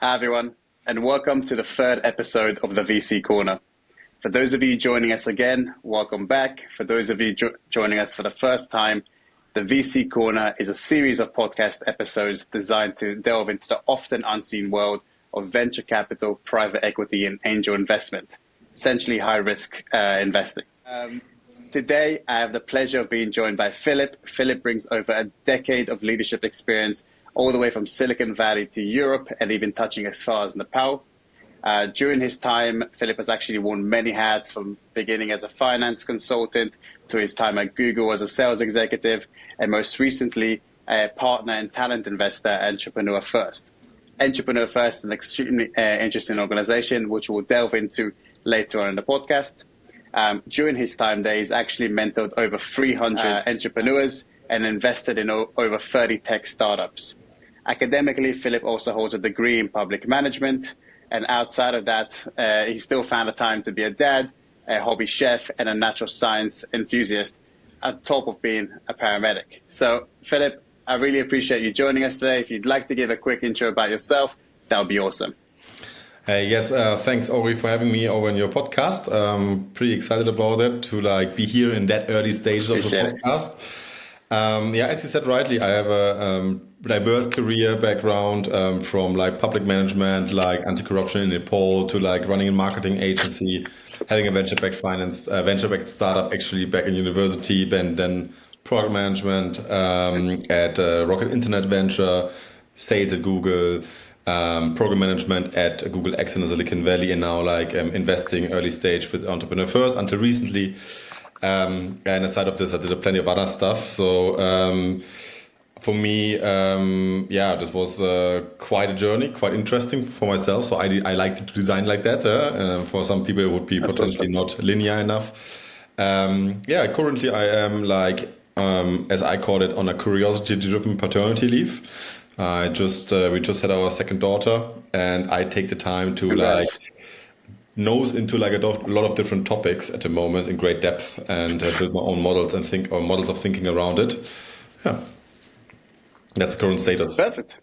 Hi, everyone, and welcome to the third episode of the VC Corner. For those of you joining us again, welcome back. For those of you joining us for the first time, the VC Corner is a series of podcast episodes designed to delve into the often unseen world of venture capital, private equity, and angel investment, essentially high-risk investing. Today, I have the pleasure of being joined by Philipp. Philipp brings over a decade of leadership experience all the way from Silicon Valley to Europe and even touching as far as Nepal. During his time, Philipp has actually worn many hats, from beginning as a finance consultant to his time at Google as a sales executive, and most recently, a partner and talent investor at Entrepreneur First. Entrepreneur First is an extremely interesting organization, which we'll delve into later on in the podcast. During his time there, he's actually mentored over 300 entrepreneurs and invested in over 30 tech startups. Academically, Philipp also holds a degree in public management. And outside of that, he still found the time to be a dad, a hobby chef, and a natural science enthusiast, on top of being a paramedic. So, Philipp, I really appreciate you joining us today. If you'd like to give a quick intro about yourself, that would be awesome. Yes, thanks, Ori, for having me over in your podcast. Pretty excited about it, to be here in that early stage of the podcast. As you said rightly, I have a diverse career background from public management, anti-corruption in Nepal, to running a marketing agency, having a venture-backed startup actually back in university, and then product management at Rocket Internet Venture, sales at Google, program management at Google X in the Silicon Valley, and now investing early stage with Entrepreneur First until recently. And aside of this, I did plenty of other stuff. So for me, this was quite a journey, quite interesting for myself. So I like to design like that. For some people, it would be potentially not linear enough. Currently I am as I call it, on a curiosity-driven paternity leave. We just had our second daughter, and I take the time to nose into a lot of different topics at the moment in great depth, and build my own models and models of thinking around it. Yeah, that's the current status. Perfect.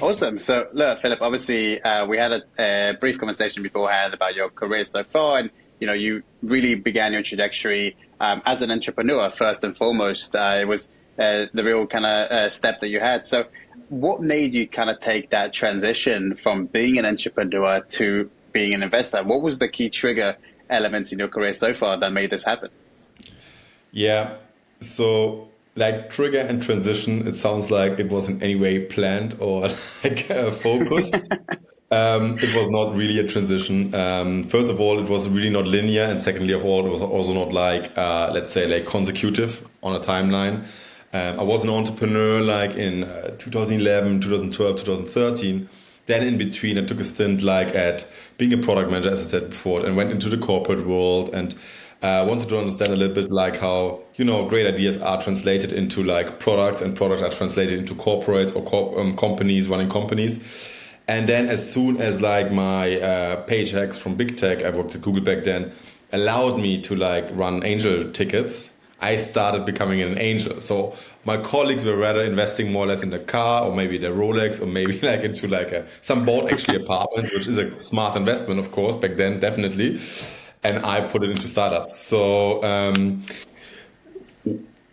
Awesome. So, look, Philipp, obviously, we had a brief conversation beforehand about your career so far, and you really began your trajectory as an entrepreneur first and foremost. It was the real kind of step that you had. So, what made you kind of take that transition from being an entrepreneur to being an investor? What was the key trigger elements in your career so far that made this happen? Yeah, so trigger and transition, it sounds like it was in any way planned or focused. It was not really a transition. First of all, it was really not linear, and secondly of all, it was also not consecutive on a timeline. I was an entrepreneur in 2011, 2012, 2013. Then in between, I took a stint at being a product manager, as I said before, and went into the corporate world, and wanted to understand a little bit how, great ideas are translated into products, and products are translated into corporates or companies running companies. And then as soon as my paychecks from big tech, I worked at Google back then, allowed me to run angel tickets, I started becoming an angel. So my colleagues were rather investing more or less in a car, or maybe their Rolex, or maybe into some bought actually apartment, which is a smart investment, of course, back then, definitely. And I put it into startups. So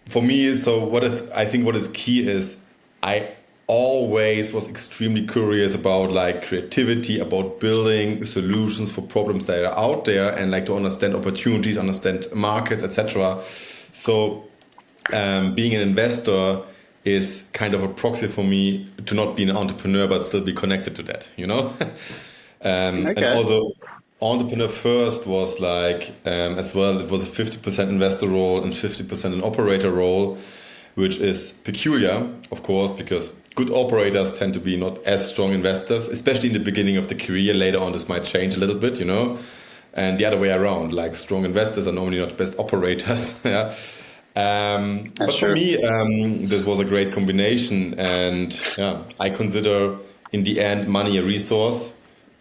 for me, I think what is key is I always was extremely curious about creativity, about building solutions for problems that are out there, and to understand opportunities, understand markets, etc. So being an investor is kind of a proxy for me to not be an entrepreneur, but still be connected to that, And also Entrepreneur First was as well, it was a 50% investor role and 50% an operator role, which is peculiar, of course, because good operators tend to be not as strong investors, especially in the beginning of the career. Later on, this might change a little bit, and the other way around, strong investors are normally not the best operators. Yeah. But for me, this was a great combination, and I consider in the end money a resource,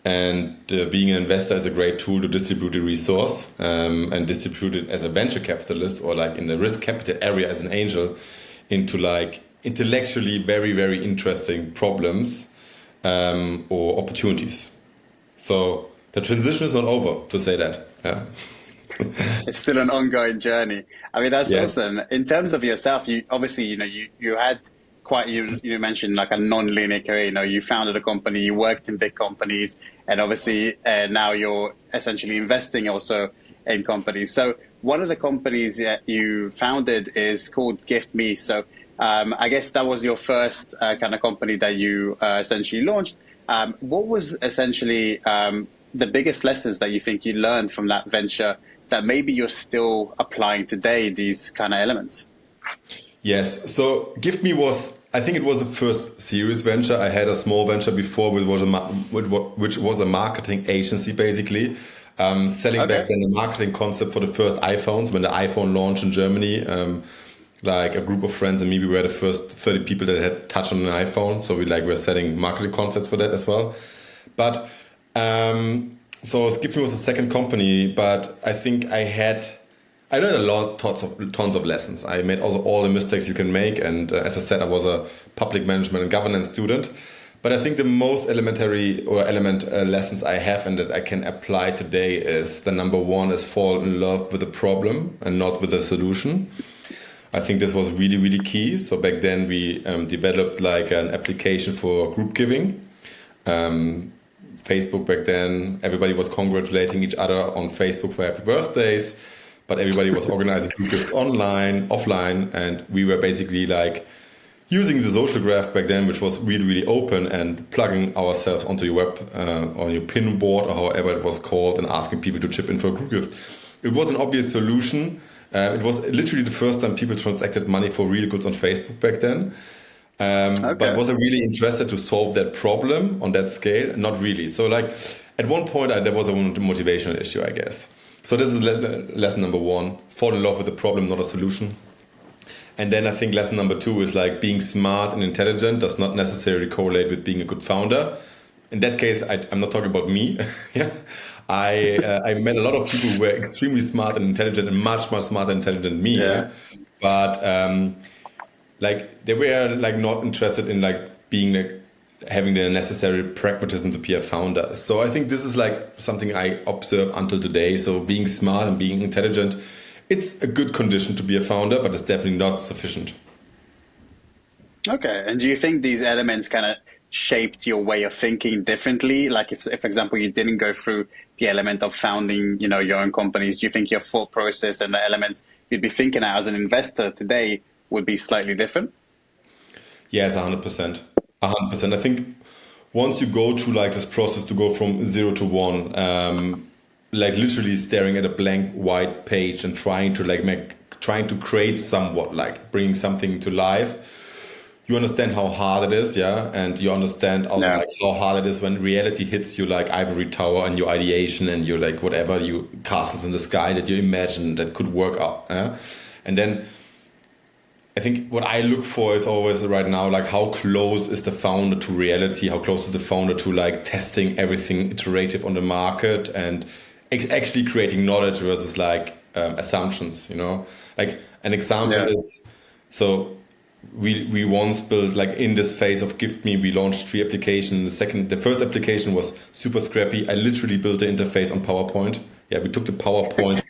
and being an investor is a great tool to distribute the resource, and distribute it as a venture capitalist, or in the risk capital area as an angel, into intellectually very, very interesting problems or opportunities. So the transition is not over, to say that. Yeah. It's still an ongoing journey. I mean, that's Yeah. awesome. In terms of yourself, you obviously, you had quite, you mentioned like a non-linear career. You founded a company, you worked in big companies, and obviously now you're essentially investing also in companies. So one of the companies that you founded is called Gift Me. So I guess that was your first kind of company that you essentially launched. What was essentially the biggest lessons that you think you learned from that venture that maybe you're still applying today, these kind of elements? Yes. So Give Me I think it was the first serious venture. I had a small venture before, which was a marketing agency, basically, selling back then the marketing concept for the first iPhones when the iPhone launched in Germany. Like a group of friends and me, we were the first 30 people that had touched on an iPhone. So were setting marketing concepts for that as well. But so Give Me was the second company, but I think I learned tons of lessons. I made also all the mistakes you can make. And as I said, I was a public management and governance student. But I think the most elementary lessons I have and that I can apply today is the number one is fall in love with the problem and not with the solution. I think this was really, really key. So back then we developed like an application for group giving. Facebook back then, everybody was congratulating each other on Facebook for happy birthdays, but everybody was organizing group gifts online, offline, and we were basically like using the social graph back then, which was really, really open, and plugging ourselves onto your web, on your pin board or however it was called, and asking people to chip in for a group gift. It was an obvious solution. It was literally the first time people transacted money for real goods on Facebook back then. But was I really interested to solve that problem on that scale? Not really. So like at one point there was a motivational issue, I guess. So this is lesson number one, fall in love with the problem, not a solution. And then I think lesson number two is like being smart and intelligent does not necessarily correlate with being a good founder. In that case, I'm not talking about me. Yeah. I met a lot of people who were extremely smart and intelligent and much, much smarter and intelligent than me. Yeah. But like they were like not interested in like having the necessary pragmatism to be a founder. So I think this is like something I observe until today. So being smart and being intelligent, it's a good condition to be a founder, but it's definitely not sufficient. Okay. And do you think these elements kind of shaped your way of thinking differently? Like if, for example, you didn't go through the element of founding, your own companies, do you think your thought process and the elements you'd be thinking as an investor today would be slightly different? Yes, 100%. 100%. I think once you go through like this process to go from 0 to 1, like literally staring at a blank white page and trying to create somewhat, like bringing something to life, you understand how hard it is, yeah, and you understand also like how hard it is when reality hits you like ivory tower and your ideation and your like whatever you castles in the sky that you imagine that could work out, yeah? And then I think what I look for is always right now like how close is the founder to reality, how close is the founder to like testing everything iterative on the market and actually creating knowledge versus like assumptions, like an example is so. We once built like in this phase of Gift Me, we launched 3 applications. The first application was super scrappy. I literally built the interface on PowerPoint. Yeah, we took the PowerPoint,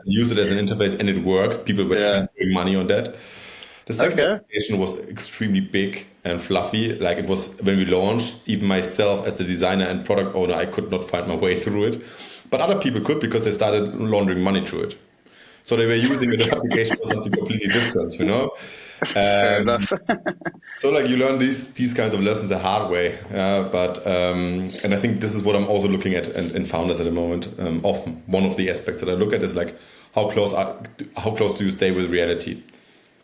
used it as an interface, and it worked. People were transferring money on that. The second application was extremely big and fluffy. Like it was when we launched, even myself as the designer and product owner, I could not find my way through it. But other people could because they started laundering money through it. So they were using the application for something completely different, Fair enough. So like you learn these kinds of lessons the hard way, and I think this is what I'm also looking at in founders at the moment. Often one of the aspects that I look at is like how close do you stay with reality,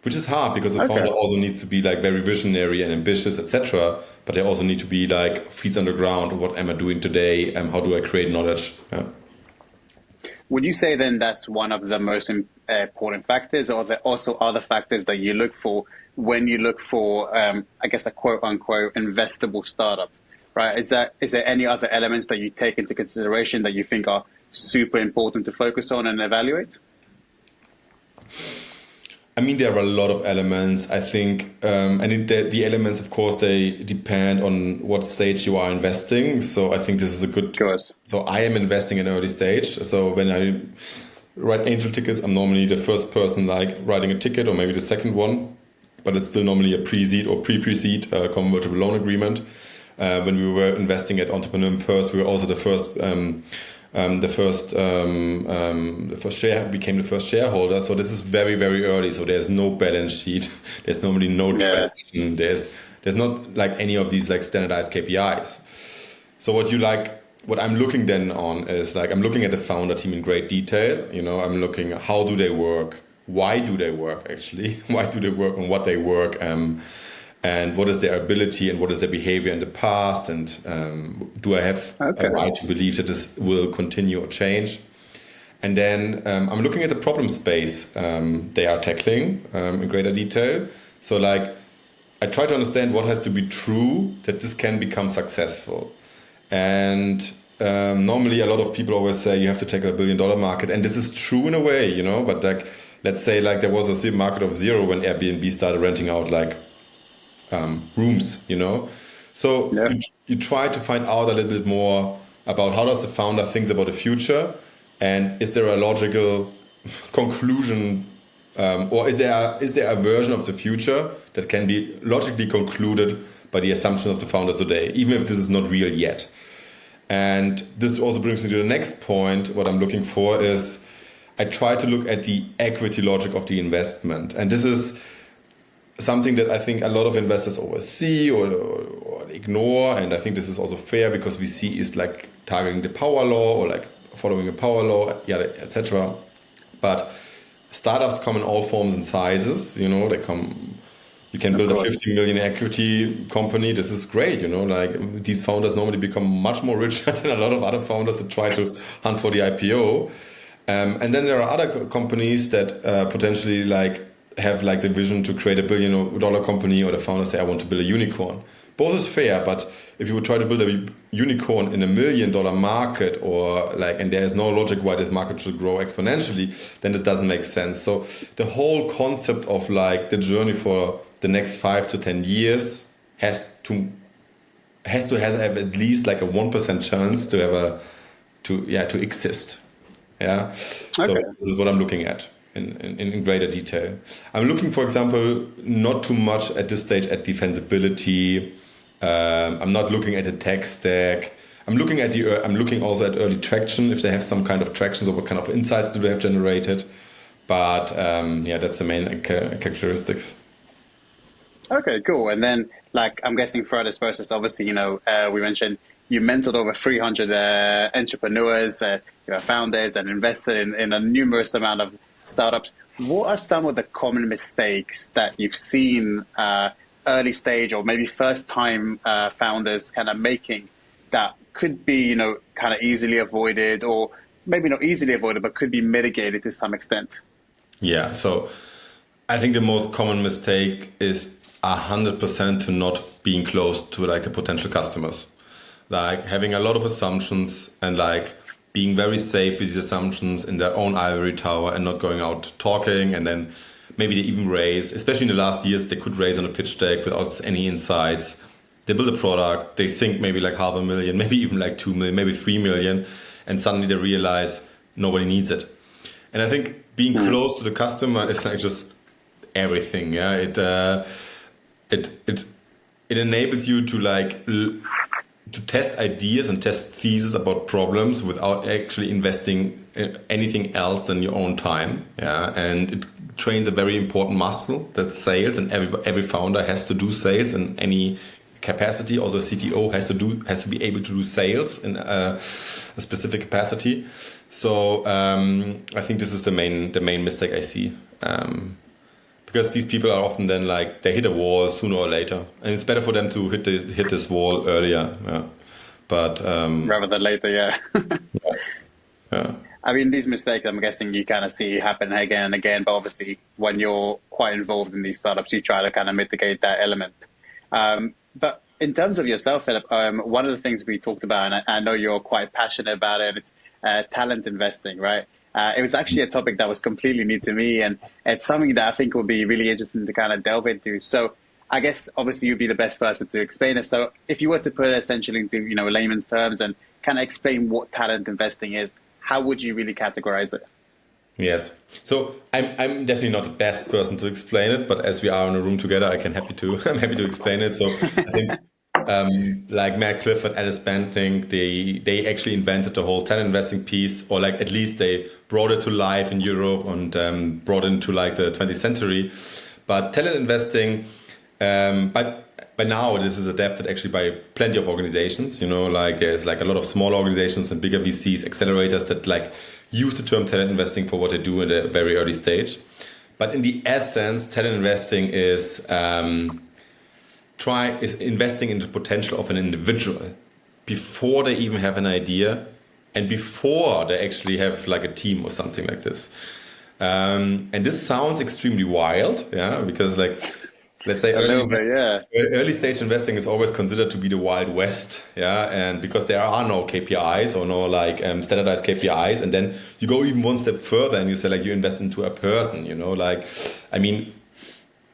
which is hard because the founder also needs to be like very visionary and ambitious, etc. But they also need to be like feet on the ground. What am I doing today? How do I create knowledge? Yeah. Would you say then that's one of the most important factors, or there also other factors that you look for when you look for, I guess, a quote unquote investable startup, right? Is there any other elements that you take into consideration that you think are super important to focus on and evaluate? I mean, there are a lot of elements, I think, the elements, of course, they depend on what stage you are investing. So I think this is a good. Of course. So I am investing in early stage. So when I write angel tickets, I'm normally the first person like writing a ticket, or maybe the second one, but it's still normally a pre-seed or pre-seed convertible loan agreement. When we were investing at Entrepreneur First, we were also the first became the first shareholder. So this is very, very early. So there's no balance sheet. There's normally no traction. There's not like any of these like standardized KPIs. So what I'm looking then on is like, I'm looking at the founder team in great detail. You know, I'm looking at how do they work? Why do they work actually? Why do they work on what they work? And what is their ability and what is their behavior in the past? And do I have a right to believe that this will continue or change? And then I'm looking at the problem space they are tackling in greater detail. So like, I try to understand what has to be true that this can become successful. And normally a lot of people always say you have to tackle $1 billion market. And this is true in a way, you know, but like, let's say like there was a market of zero when Airbnb started renting out like rooms, you know. So you try to find out a little bit more about how does the founder thinks about the future, and is there a logical conclusion, or is there a version of the future that can be logically concluded by the assumption of the founders today, even if this is not real yet. And this also brings me to the next point. What I'm looking for is I try to look at the equity logic of the investment, and this is something that I think a lot of investors oversee or ignore, and I think this is also fair because VC is like targeting the power law or like following a power law, etc. But startups come in all forms and sizes. You know, you can build a 50 million equity company. This is great. You know, like these founders normally become much more richer than a lot of other founders that try to hunt for the IPO. And then there are other companies that potentially like have like the vision to create $1 billion company, or the founders say, I want to build a unicorn. Both is fair, but if you would try to build a unicorn in $1 million market, or like, and there is no logic why this market should grow exponentially, then this doesn't make sense. So the whole concept of like the journey for the next 5 to 10 years has to have at least like a 1% chance to exist. Yeah. So this is what I'm looking at in greater detail. I'm looking, for example, not too much at this stage at defensibility. I'm not looking at the tech stack. I'm looking also at early traction, if they have some kind of traction, so what kind of insights do they have generated. But that's the main characteristics. Okay, cool. And then, like, I'm guessing throughout this process, obviously, we mentioned you mentored over 300 entrepreneurs, founders, and invested in a numerous amount of startups. What are some of the common mistakes that you've seen early stage or maybe first time founders kind of making that could be, kind of easily avoided, or maybe not easily avoided, but could be mitigated to some extent? Yeah. So I think the most common mistake is 100% to not being close to like the potential customers, like having a lot of assumptions and like being very safe with these assumptions in their own ivory tower and not going out talking. And then maybe they even raise, especially in the last years, they could raise on a pitch deck without any insights. They build a product, they think maybe like 500,000, maybe even like 2 million, maybe 3 million. And suddenly they realize nobody needs it. And I think being close to the customer is like just everything. Yeah. It enables you to like to test ideas and test theses about problems without actually investing in anything else than your own time. Yeah, and it trains a very important muscle, that's sales, and every founder has to do sales in any capacity. Also, a CTO has to be able to do sales in a specific capacity. So I think this is the main mistake I see. Because these people are often then like they hit a wall sooner or later, and it's better for them to hit this wall earlier. Yeah. But rather than later, yeah. Yeah. I mean, these mistakes, I'm guessing you kind of see happen again and again. But obviously, when you're quite involved in these startups, you try to kind of mitigate that element. But in terms of yourself, Philip, one of the things we talked about, and I know you're quite passionate about it, it's talent investing, right? It was actually a topic that was completely new to me, and it's something that I think will be really interesting to kind of delve into. So I guess obviously you'd be the best person to explain it. So if you were to put it essentially into, layman's terms and kind of explain what talent investing is, how would you really categorize it? Yes. So I'm definitely not the best person to explain it, but as we are in a room together, I'm happy to explain it. So I think like Matt Clifford, Alice Banting, they actually invented the whole talent investing piece, or like at least they brought it to life in Europe and brought it into like the 20th century. But talent investing, but by now this is adapted actually by plenty of organizations. Like there's like a lot of small organizations and bigger VCs, accelerators that like use the term talent investing for what they do at a very early stage. But in the essence, talent investing is investing in the potential of an individual before they even have an idea and before they actually have like a team or something like this. And this sounds extremely wild, because like, let's say early stage investing is always considered to be the Wild West, and because there are no KPIs or no like standardized KPIs, and then you go even one step further and you say like you invest into a person, like, I mean,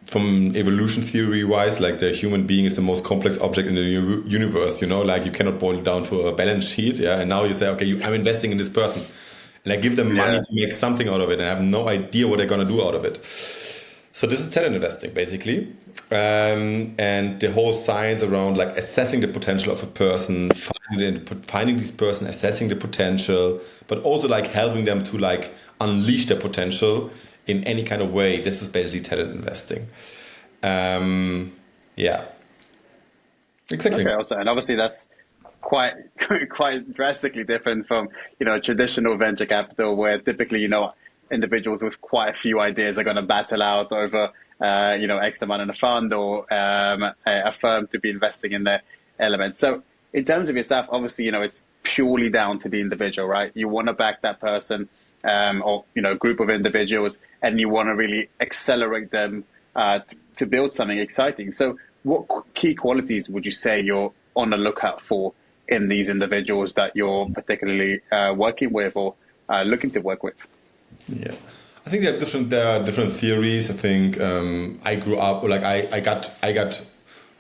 from evolution theory wise, like the human being is the most complex object in the universe, like you cannot boil it down to a balance sheet, and now you say, okay, I'm investing in this person, and I give them money to make something out of it, and I have no idea what they're gonna do out of it. So this is talent investing, basically. And the whole science around like assessing the potential of a person, finding this person, assessing the potential, but also like helping them to like unleash their potential in any kind of way. This is basically talent investing. Exactly. Okay, also, and obviously that's quite drastically different from, traditional venture capital, where typically, individuals with quite a few ideas are going to battle out over, X amount in a fund or a firm to be investing in their elements. So in terms of yourself, obviously, it's purely down to the individual, right? You want to back that person or, group of individuals, and you want to really accelerate them to build something exciting. So what key qualities would you say you're on the lookout for in these individuals that you're particularly working with or looking to work with? Yeah, I think there are different theories. I think I grew up like I got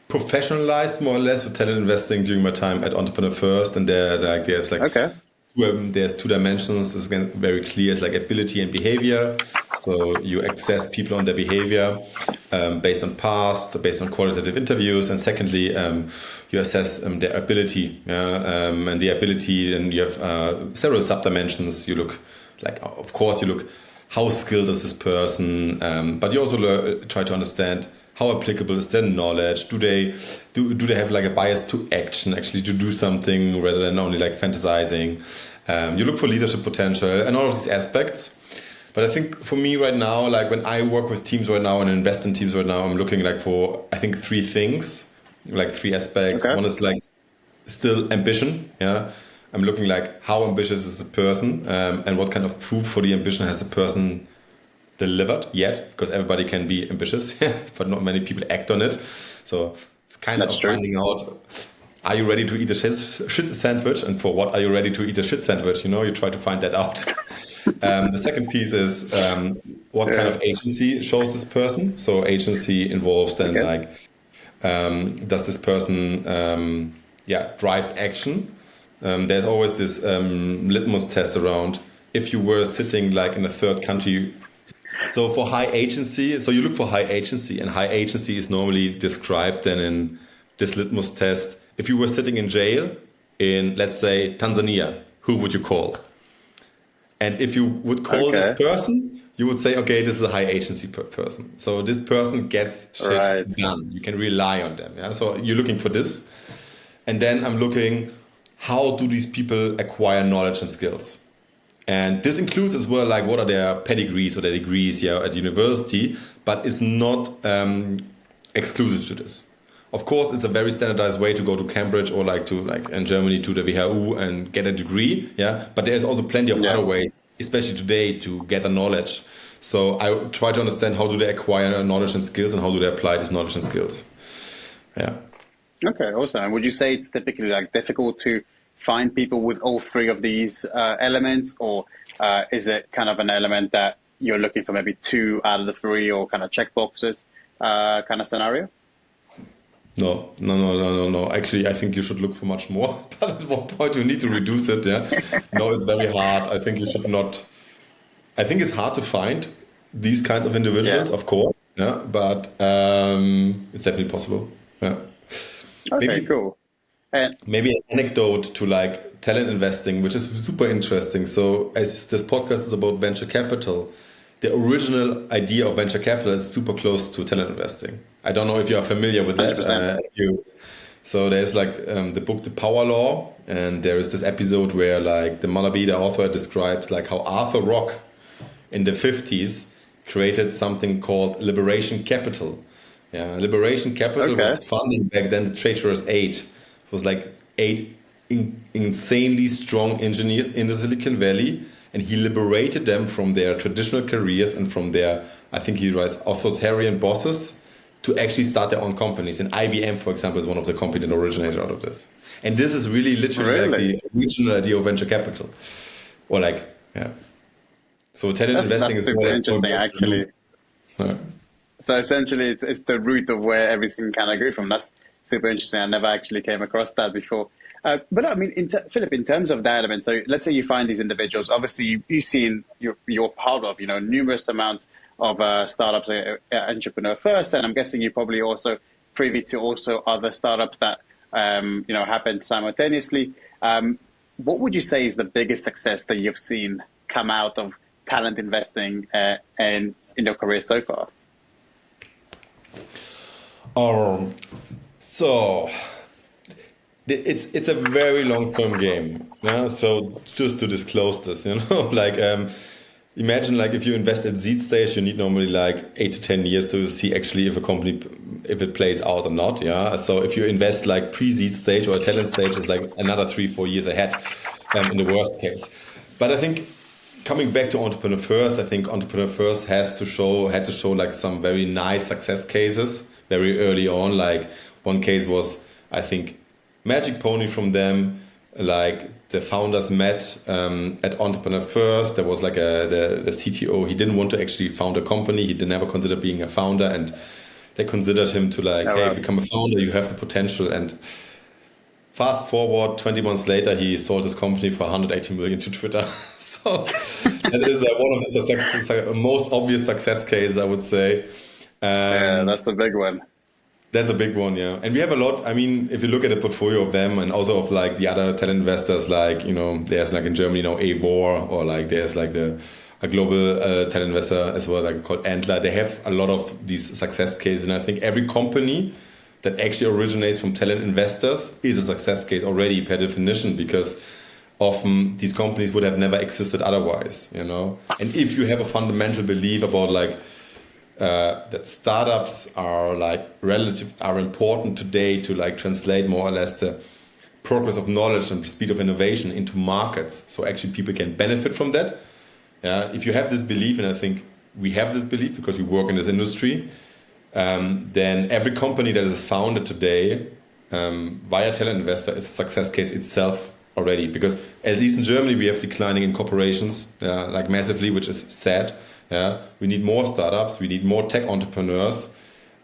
professionalized more or less with talent investing during my time at Entrepreneur First, and there's two dimensions. This is again very clear. It's like ability and behavior. So you assess people on their behavior based on past, based on qualitative interviews, and secondly, you assess their ability. And the ability, and you have several subdimensions. You look. Like, of course, you look how skilled is this person, but you also try to understand how applicable is their knowledge. Do they have like a bias to action, actually to do something rather than only like fantasizing? You look for leadership potential and all of these aspects. But I think for me right now, like when I work with teams right now and invest in teams right now, I'm looking like for, I think, three things, like three aspects. Okay. One is like still ambition, I'm looking like how ambitious is the person and what kind of proof for the ambition has the person delivered yet, because everybody can be ambitious, but not many people act on it. So it's kind of finding out, are you ready to eat a shit sandwich, and for what are you ready to eat a shit sandwich? You try to find that out. The second piece is what kind of agency shows this person. So agency involves then does this person drives action. There's always this litmus test around if you were sitting like in a third country. So for high agency, so you look for high agency, and high agency is normally described then in this litmus test. If you were sitting in jail in, let's say, Tanzania, who would you call? And if you would call this person, you would say, okay, this is a high agency person. So this person gets shit done. You can rely on them. Yeah. So you're looking for this. And then I'm looking, how do these people acquire knowledge and skills? And this includes as well, like what are their pedigrees or their degrees at university, but it's not exclusive to this. Of course, it's a very standardized way to go to Cambridge or in Germany to the WHU and get a degree. But there's also plenty of other ways, especially today, to gather knowledge. So I try to understand how do they acquire knowledge and skills, and how do they apply this knowledge and skills. Yeah. Okay, awesome. And would you say it's typically like difficult to find people with all three of these elements, or is it kind of an element that you're looking for maybe 2 out of the 3, or kind of check boxes kind of scenario? No. Actually, I think you should look for much more. But at one point, you need to reduce it. Yeah. No, it's very hard. I think you should not. I think it's hard to find these kinds of individuals, of course. Yeah, but it's definitely possible. Yeah. Okay, cool. Maybe an anecdote to like talent investing, which is super interesting. So, as this podcast is about venture capital, the original idea of venture capital is super close to talent investing. I don't know if you are familiar with that. So there's like the book The Power Law, and there is this episode where like the Malaby, the author, describes like how Arthur Rock in the 50s created something called Liberation Capital. Yeah, Liberation Capital was funding back then the Treacherous Eight. It was like 8 insanely strong engineers in the Silicon Valley, and he liberated them from their traditional careers and from their, I think he writes, authoritarian bosses to actually start their own companies. And IBM, for example, is one of the companies that originated out of this. And this is really literally like the original idea of venture capital. Or like, yeah. So talent investing is super interesting, actually. So essentially, it's the root of where everything kind of grew from. That's super interesting. I never actually came across that before. But I mean, Philip, in terms of that element, so let's say you find these individuals. Obviously, you've seen, you're part of, numerous amounts of startups, Entrepreneur First, and I'm guessing you're probably also privy to also other startups that happen simultaneously. What would you say is the biggest success that you've seen come out of talent investing in your career so far? So it's a very long-term game. Yeah. So just to disclose this, like imagine like if you invest at seed stage, you need normally like 8 to 10 years to see actually if a company, if it plays out or not. Yeah. So if you invest like pre-seed stage or talent stage, is like another 3-4 years ahead in the worst case. But I think coming back to Entrepreneur First, I think Entrepreneur First had to show like some very nice success cases very early on. Like one case was, I think, Magic Pony from them. Like the founders met at Entrepreneur First. There was like the CTO. He didn't want to actually found a company. He never considered being a founder, and they considered him to like, hey, become a founder. You have the potential. And fast forward 20 months later, he sold his company for 180 million to Twitter. So that is one of the most obvious success cases, I would say. Yeah, that's a big one. That's a big one, yeah. And we have a lot. I mean, if you look at the portfolio of them and also of like the other talent investors, like, there's like in Germany now Avor, or like there's like a global talent investor as well, like called Antler. They have a lot of these success cases. And I think every company that actually originates from talent investors is a success case already per definition, because often these companies would have never existed otherwise, And if you have a fundamental belief about like, that startups are important today to like translate more or less the progress of knowledge and speed of innovation into markets, so actually people can benefit from that. If you have this belief, and I think we have this belief because we work in this industry, then every company that is founded today via talent investor is a success case itself already, because at least in Germany we have declining in corporations like massively, which is sad. Yeah, we need more startups, we need more tech entrepreneurs,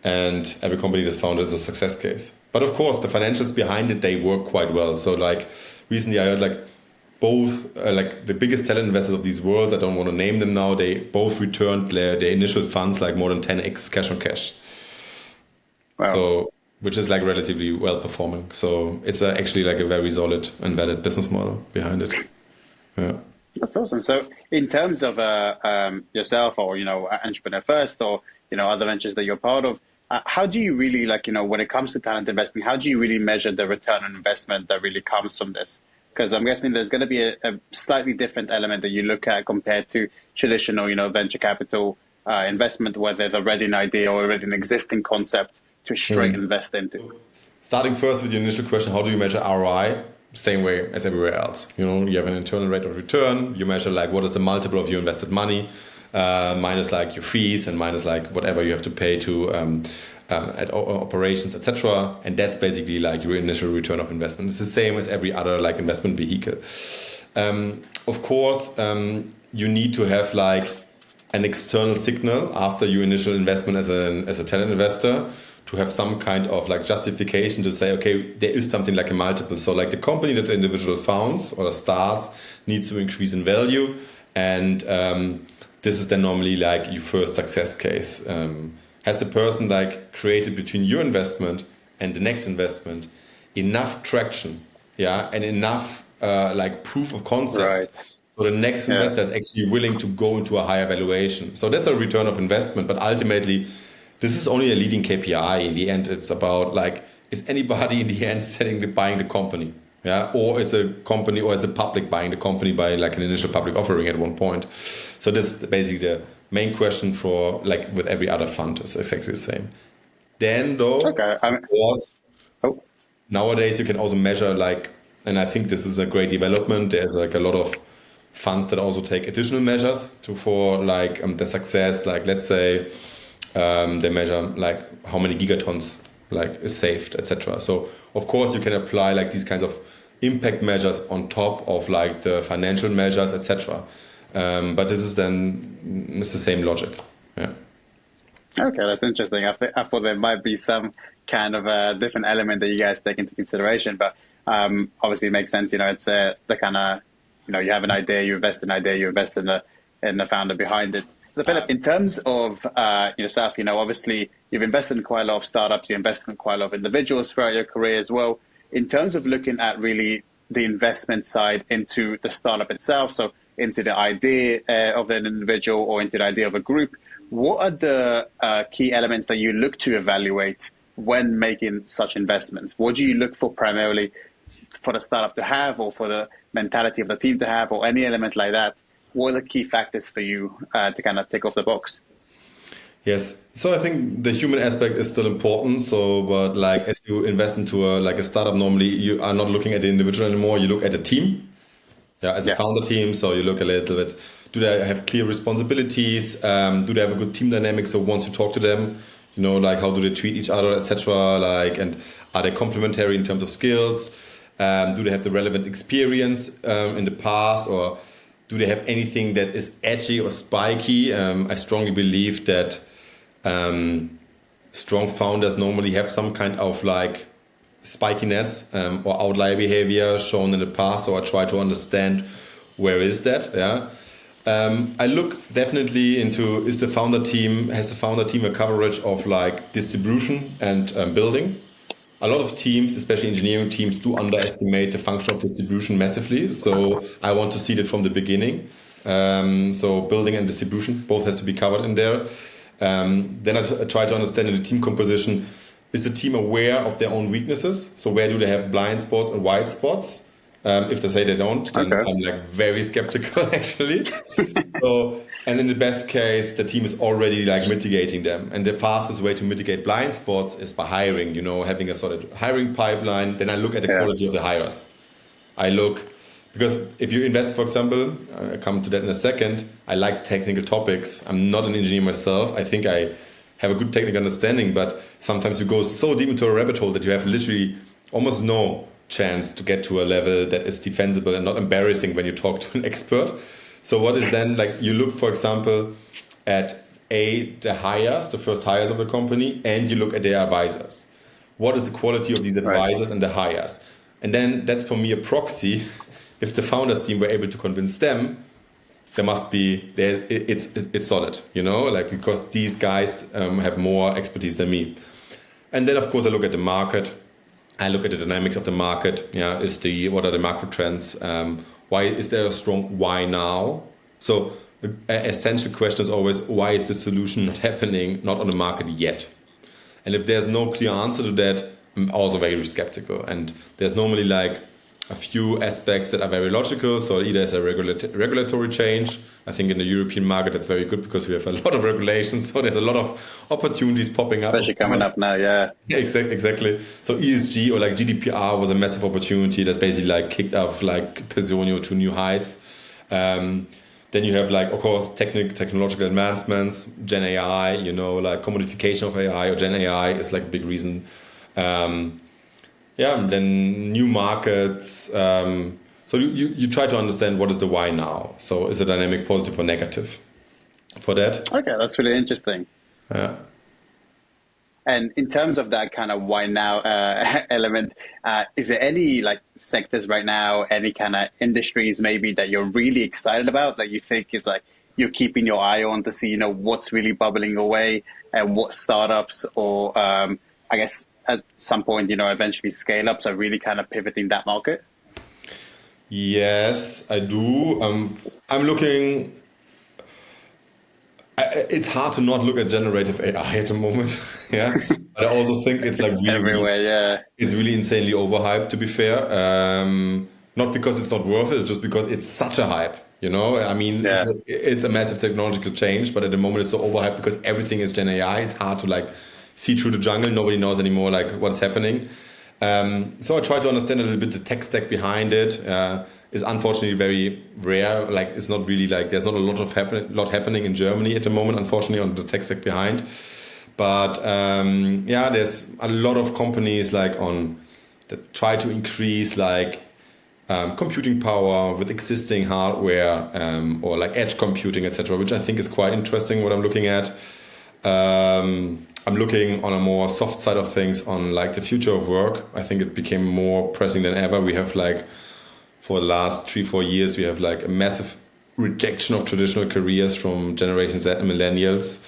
and every company that's founded is a success case. But of course, the financials behind it, they work quite well. So like recently I heard like both like the biggest talent investors of these worlds, I don't want to name them now, they both returned their initial funds like more than 10x cash on cash. Wow. So, which is like relatively well performing. So it's actually like a very solid and valid business model behind it. Yeah. That's awesome. So in terms of yourself or, Entrepreneur First or, other ventures that you're part of, how do you really when it comes to talent investing, how do you really measure the return on investment that really comes from this? Because I'm guessing there's going to be a slightly different element that you look at compared to traditional, venture capital investment, where there's already an idea or already an existing concept to straight invest into. Starting first with your initial question, how do you measure ROI? Same way as everywhere else. You have an internal rate of return. You measure like what is the multiple of your invested money, minus like your fees and minus like whatever you have to pay to at operations, etc. And that's basically like your initial return of investment. It's the same as every other like investment vehicle. Of course, you need to have like an external signal after your initial investment as a talent investor to have some kind of like justification to say, okay, there is something like a multiple. So like the company that the individual founds or starts needs to increase in value. And this is then normally like your first success case. Has the person like created between your investment and the next investment enough traction, and enough like proof of concept. Right. So the next investor is actually willing to go into a higher valuation. So that's a return of investment, but ultimately this is only a leading KPI. In the end, it's about like, is anybody in the end buying the company? Or is a company or is the public buying the company by like an initial public offering at one point? So this is basically the main question for like with every other fund is exactly the same. Then though, nowadays you can also measure like, and I think this is a great development. There's like a lot of funds that also take additional measures for like the success. Like let's say they measure like how many gigatons like is saved, etc. So of course you can apply like these kinds of impact measures on top of like the financial measures, etc. But this is then it's the same logic. Yeah. Okay, that's interesting. I thought there might be some kind of a different element that you guys take into consideration, but obviously it makes sense. It's the kind of you have an idea, you invest in an idea, you invest in the founder behind it. So Philipp, in terms of yourself, obviously you've invested in quite a lot of startups, you invested in quite a lot of individuals throughout your career as well. In terms of looking at really the investment side into the startup itself, so into the idea of an individual or into the idea of a group, what are the key elements that you look to evaluate when making such investments? What do you look for primarily for the startup to have, or for the mentality of the team to have, or any element like that? What are the key factors for you to kind of tick off the box? Yes, so I think the human aspect is still important. So, but like as you invest into a startup, normally you are not looking at the individual anymore. You look at the team, as a founder team. So you look a little bit. Do they have clear responsibilities? Do they have a good team dynamic? So once you talk to them, like how do they treat each other, etc. Like, and are they complementary in terms of skills? Do they have the relevant experience in the past, or do they have anything that is edgy or spiky? I strongly believe that strong founders normally have some kind of like spikiness or outlier behavior shown in the past. So I try to understand where is that. I look definitely into has the founder team a coverage of like distribution and building? A lot of teams, especially engineering teams, do underestimate the function of distribution massively. So I want to see that from the beginning. So building and distribution both has to be covered in there. Then I try to understand in the team composition, is the team aware of their own weaknesses? So where do they have blind spots and white spots? If they say they don't, then I'm like very skeptical actually. And in the best case, the team is already like mitigating them. And the fastest way to mitigate blind spots is by hiring, having a solid hiring pipeline. Then I look at the quality of the hires. Because if you invest, for example, I'll come to that in a second, I like technical topics. I'm not an engineer myself. I think I have a good technical understanding, but sometimes you go so deep into a rabbit hole that you have literally almost no chance to get to a level that is defensible and not embarrassing when you talk to an expert. So what is then like, you look, for example, at the hires, the first hires of the company, and you look at their advisors. What is the quality of these advisors and the hires? And then that's for me a proxy. If the founders team were able to convince them, there must be it's solid, because these guys have more expertise than me. And then of course I look at the market. I look at the dynamics of the market. What are the macro trends? Why is there a strong why now? So the essential question is always, why is the solution not happening, not on the market yet? And if there's no clear answer to that, I'm also very skeptical. And there's normally like a few aspects that are very logical. So either it's a regulatory change. I think in the European market, that's very good because we have a lot of regulations. So there's a lot of opportunities popping up. Especially coming up now, Yeah, exactly. So ESG or like GDPR was a massive opportunity that basically like kicked off like Personio to new heights. Then you have like, of course, technological advancements, Gen AI, like commodification of AI or Gen AI is like a big reason. Then new markets. So you try to understand what is the why now. So is the dynamic positive or negative for that? Okay, that's really interesting. Yeah. And in terms of that kind of why now element, is there any like sectors right now, any kind of industries maybe that you're really excited about that you think is like you're keeping your eye on to see, what's really bubbling away and what startups or I guess at some point, eventually scale ups are really kind of pivoting that market? Yes, I do. I'm looking. It's hard to not look at generative AI at the moment, yeah. But I also think it's like really, everywhere, yeah. It's really insanely overhyped. To be fair, not because it's not worth it, just because it's such a hype. I mean, Yeah. it's a massive technological change, but at the moment it's so overhyped because everything is Gen AI. It's hard to like see through the jungle. Nobody knows anymore like what's happening. So I try to understand a little bit the tech stack behind it. Is unfortunately very rare. Like it's not really like there's not a lot happening in Germany at the moment. Unfortunately, on the tech stack behind, but there's a lot of companies like that try to increase like computing power with existing hardware or like edge computing, etc., which I think is quite interesting. What I'm looking at. I'm looking on a more soft side of things on like the future of work. I think it became more pressing than ever. We have like for the last 3-4 years, we have like a massive rejection of traditional careers from Generation Z and millennials.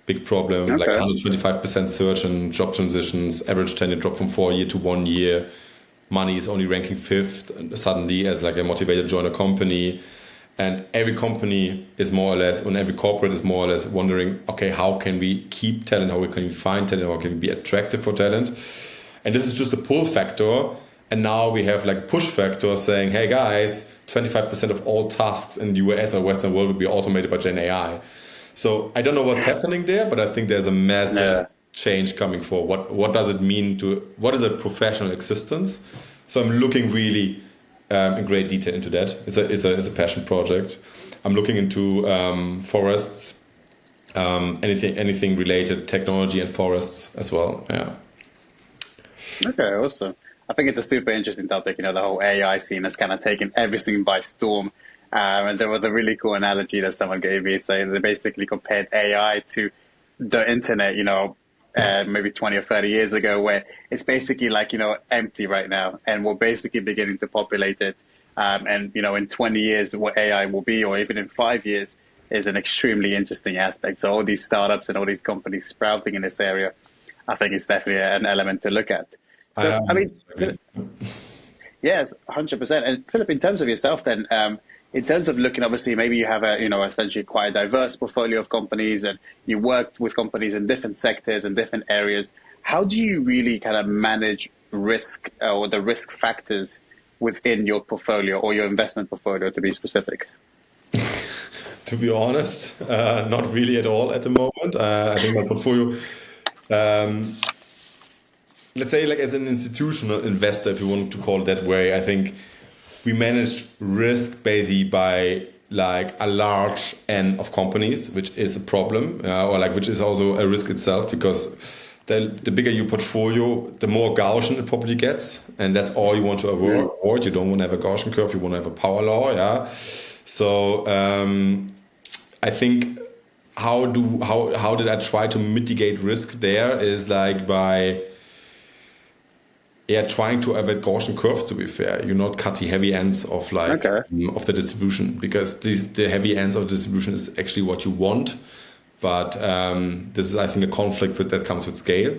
Big problem, Okay. like 125% surge in job transitions, average tenure drop from 4 year to 1 year. Money is only ranking 5th suddenly as like a motivator to join a company. And every company is more or less, and every corporate is more or less wondering, okay, how can we keep talent? How can we find talent? How can we be attractive for talent? And this is just a pull factor. And now we have like a push factor saying, hey guys, 25% of all tasks in the US or Western world will be automated by Gen AI. So I don't know what's happening there, but I think there's a massive change coming forward. What does it mean what is a professional existence? So I'm looking really in great detail into that. It's a passion project. I'm looking into forests, anything related to technology and forests as well. Yeah. Okay, awesome. I think it's a super interesting topic. The whole AI scene has kind of taken everything by storm. And there was a really cool analogy that someone gave me, saying they basically compared AI to the internet, maybe 20 or 30 years ago, where it's basically like, empty right now. And we're basically beginning to populate it. And, in 20 years, what AI will be, or even in 5 years, is an extremely interesting aspect. So all these startups and all these companies sprouting in this area, I think it's definitely an element to look at. So, I mean, yeah, 100%. And Philip, in terms of yourself then, in terms of looking, obviously, maybe you have essentially quite a diverse portfolio of companies and you worked with companies in different sectors and different areas. How do you really kind of manage risk or the risk factors within your portfolio or your investment portfolio, to be specific? To be honest, not really at all at the moment. I think my portfolio, let's say like as an institutional investor, if you want to call it that way, I think we manage risk basically by like a large N of companies, which is a problem, or like which is also a risk itself, because the bigger your portfolio, the more Gaussian it probably gets, and that's all you want to avoid. You don't want to have a Gaussian curve, you want to have a power law, yeah. So I think how did I try to mitigate risk there is like by trying to avoid Gaussian curves, to be fair. You not cut the heavy ends of of the distribution, because the heavy ends of the distribution is actually what you want. But this is, I think, a conflict that comes with scale.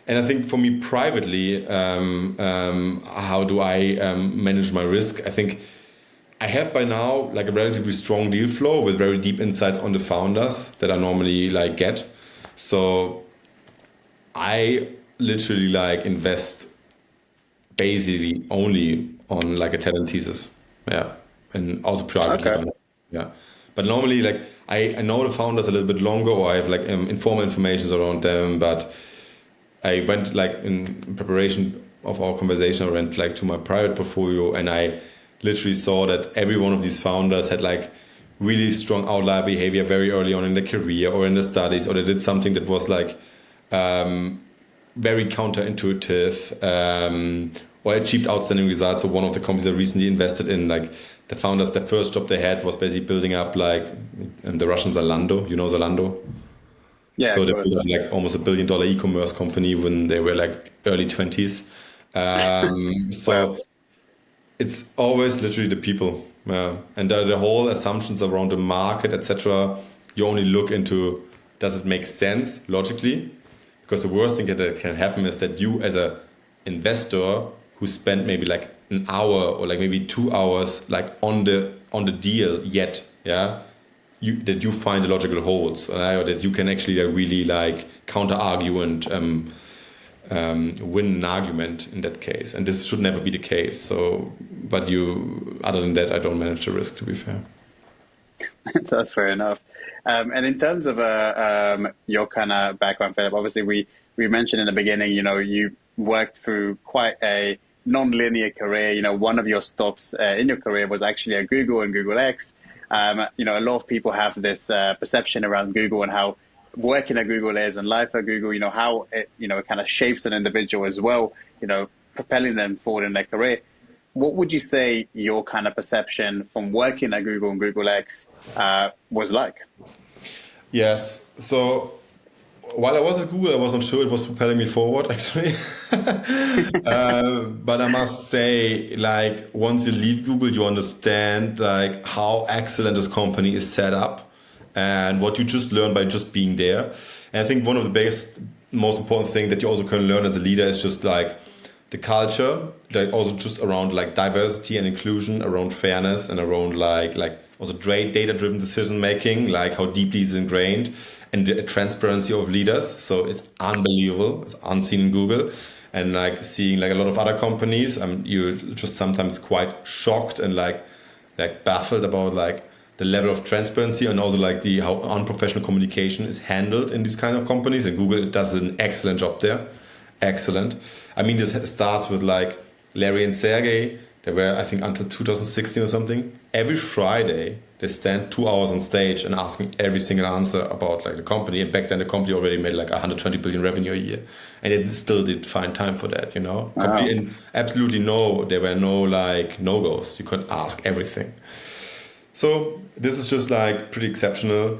And I think for me privately, how do I manage my risk? I think I have by now like a relatively strong deal flow with very deep insights on the founders that I normally like get. So I literally like invest basically only on like a talent thesis, and also privately, But normally, like I know the founders a little bit longer, or I have like informal information around them. But I went like in preparation of our conversation, I went like to my private portfolio, and I literally saw that every one of these founders had like really strong outlier behavior very early on in their career or in the studies, or they did something that was like very counterintuitive, or achieved outstanding results. So one of the companies I recently invested in, like the founders, the first job they had was basically building up like, and the Russian Zalando, you know Zalando? Yeah, So of they course. built up like almost $1 billion e-commerce company when they were like early 20s. Wow. So it's always literally the people, and the whole assumptions around the market, etc. You only look into, does it make sense logically? Because the worst thing that can happen is that you, as a investor who spent maybe like an hour or like maybe 2 hours like on the deal yet, yeah, that you find the logical holes, or that you can actually really like counter argue and win an argument in that case. And this should never be the case. So, but other than that, I don't manage the risk, to be fair. That's fair enough. And in terms of your kind of background, Philip, obviously we mentioned in the beginning, you worked through quite a non-linear career. One of your stops in your career was actually at Google and Google X. A lot of people have this perception around Google and how working at Google is, and life at Google, how it, it kind of shapes an individual as well, propelling them forward in their career. What would you say your kind of perception from working at Google and Google X was like? Yes. So while I was at Google, I wasn't sure it was propelling me forward, actually. But I must say, like, once you leave Google, you understand like how excellent this company is set up and what you just learn by just being there. And I think one of the biggest, most important thing that you also can learn as a leader is just like the culture, like also just around like diversity and inclusion, around fairness, and around like also data-driven decision making, like how deeply it's ingrained, and the transparency of leaders. So it's unbelievable. It's unseen in Google, and like seeing like a lot of other companies, you're just sometimes quite shocked and like baffled about like the level of transparency, and also like how unprofessional communication is handled in these kind of companies. And Google does an excellent job there. Excellent. I mean, this starts with like Larry and Sergey. They were, I think, until 2016 or something. Every Friday, they stand 2 hours on stage and asking every single answer about like the company. And back then, the company already made like 120 billion revenue a year, and they still did find time for that. Wow. And absolutely there were no like no-goes. You could ask everything. So this is just like pretty exceptional.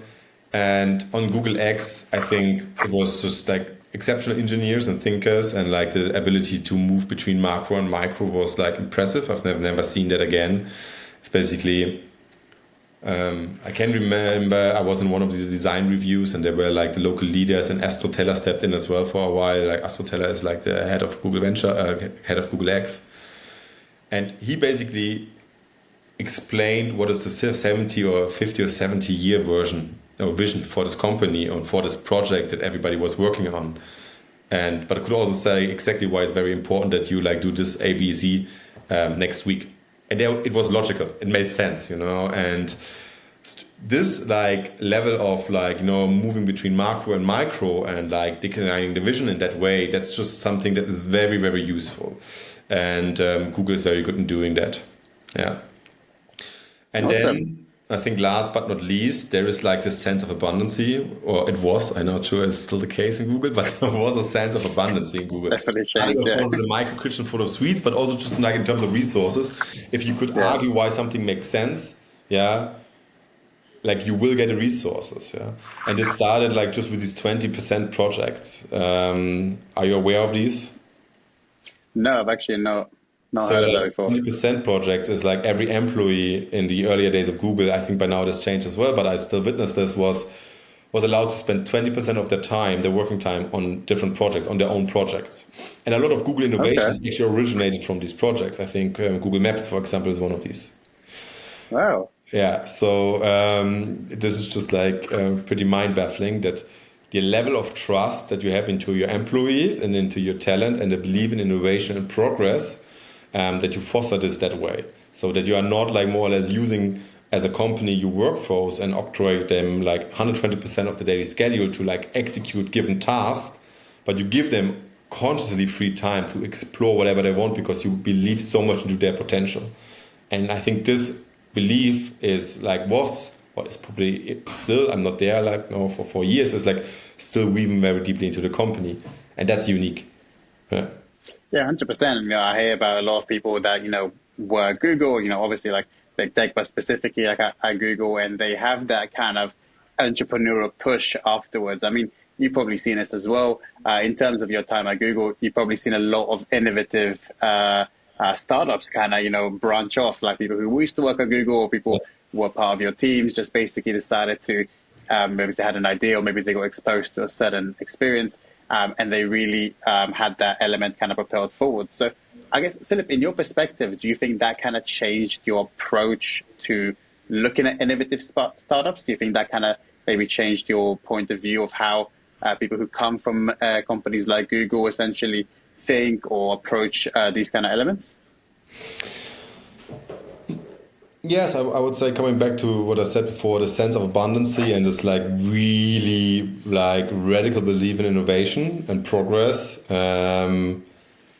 And on Google X, I think it was just like exceptional engineers and thinkers, and like the ability to move between macro and micro was like impressive. I've never seen that again. It's basically, I can remember I was in one of these design reviews, and there were like the local leaders, and Astro Teller stepped in as well for a while. Like Astro Teller is like the head of Google head of Google X, and he basically explained what is the 70 or 50 or 70 year version or vision for this company and for this project that everybody was working on. But I could also say exactly why it's very important that you like do this ABC next week. And it was logical. It made sense, and this like level of like, moving between macro and micro and like declining the vision in that way, that's just something that is very, very useful. And Google is very good in doing that. Yeah. And Awesome. then I think last but not least, there is like this sense of abundancy, or it was, I'm not sure it's still the case in Google, but there was a sense of abundancy in Google. Definitely changed, Of course, with the micro kitchen full of sweets, but also just like in terms of resources. If you could argue why something makes sense, like you will get the resources, And it started like just with these 20% projects. Are you aware of these? No, I've actually not heard of that before. 20% projects is like every employee in the earlier days of Google. I think by now this changed as well, but I still witnessed this, was allowed to spend 20% of their time, their working time, on different projects, on their own projects. And a lot of Google innovations actually originated from these projects. I think Google Maps, for example, is one of these. Wow. Yeah, so this is just like pretty mind-baffling, that the level of trust that you have into your employees and into your talent, and the belief in innovation and progress, that you foster this that way, so that you are not like more or less using as a company your workforce and octroy them like 120% of the daily schedule to like execute given tasks, but you give them consciously free time to explore whatever they want because you believe so much into their potential. And I think this belief was or it's probably still, I'm not there like for 4 years, is like still weaving very deeply into the company, and that's unique. Yeah. Yeah, 100%. You know, I hear about a lot of people that, were at Google, obviously like big tech, but specifically like at Google, and they have that kind of entrepreneurial push afterwards. I mean, you've probably seen this as well. In terms of your time at Google, you've probably seen a lot of innovative startups kind of, branch off, like people who used to work at Google or people who were part of your teams just basically decided to, maybe they had an idea or maybe they got exposed to a certain experience. And they really had that element kind of propelled forward. So I guess, Philipp, in your perspective, do you think that kind of changed your approach to looking at innovative startups? Do you think that kind of maybe changed your point of view of how people who come from companies like Google essentially think or approach these kind of elements? Yes, I would say, coming back to what I said before, the sense of abundancy and this like really like radical belief in innovation and progress, and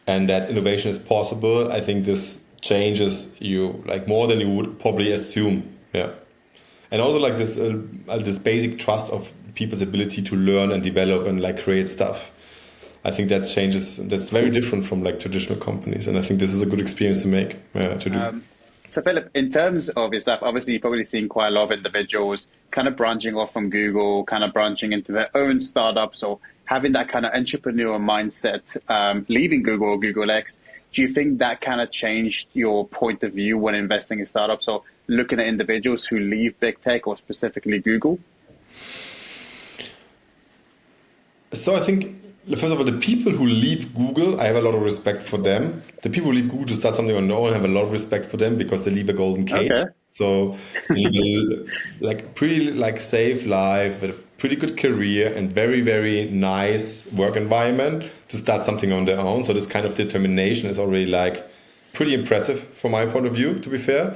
that innovation is possible. I think this changes you like more than you would probably assume. Yeah, and also like this basic trust of people's ability to learn and develop and like create stuff. I think that changes. That's very different from like traditional companies, and I think this is a good experience to make to do. So, Philipp, in terms of your stuff, obviously you've probably seen quite a lot of individuals kind of branching off from Google, kind of branching into their own startups or having that kind of entrepreneurial mindset, leaving Google or Google X. Do you think that kind of changed your point of view when investing in startups or looking at individuals who leave big tech or specifically Google? So I think, first of all, the people who leave Google, I have a lot of respect for them. The people who leave Google to start something on their own, I have a lot of respect for them because they leave a golden cage. Okay. So they leave like pretty like safe life, with a pretty good career and very, very nice work environment to start something on their own. So this kind of determination is already like pretty impressive from my point of view, to be fair.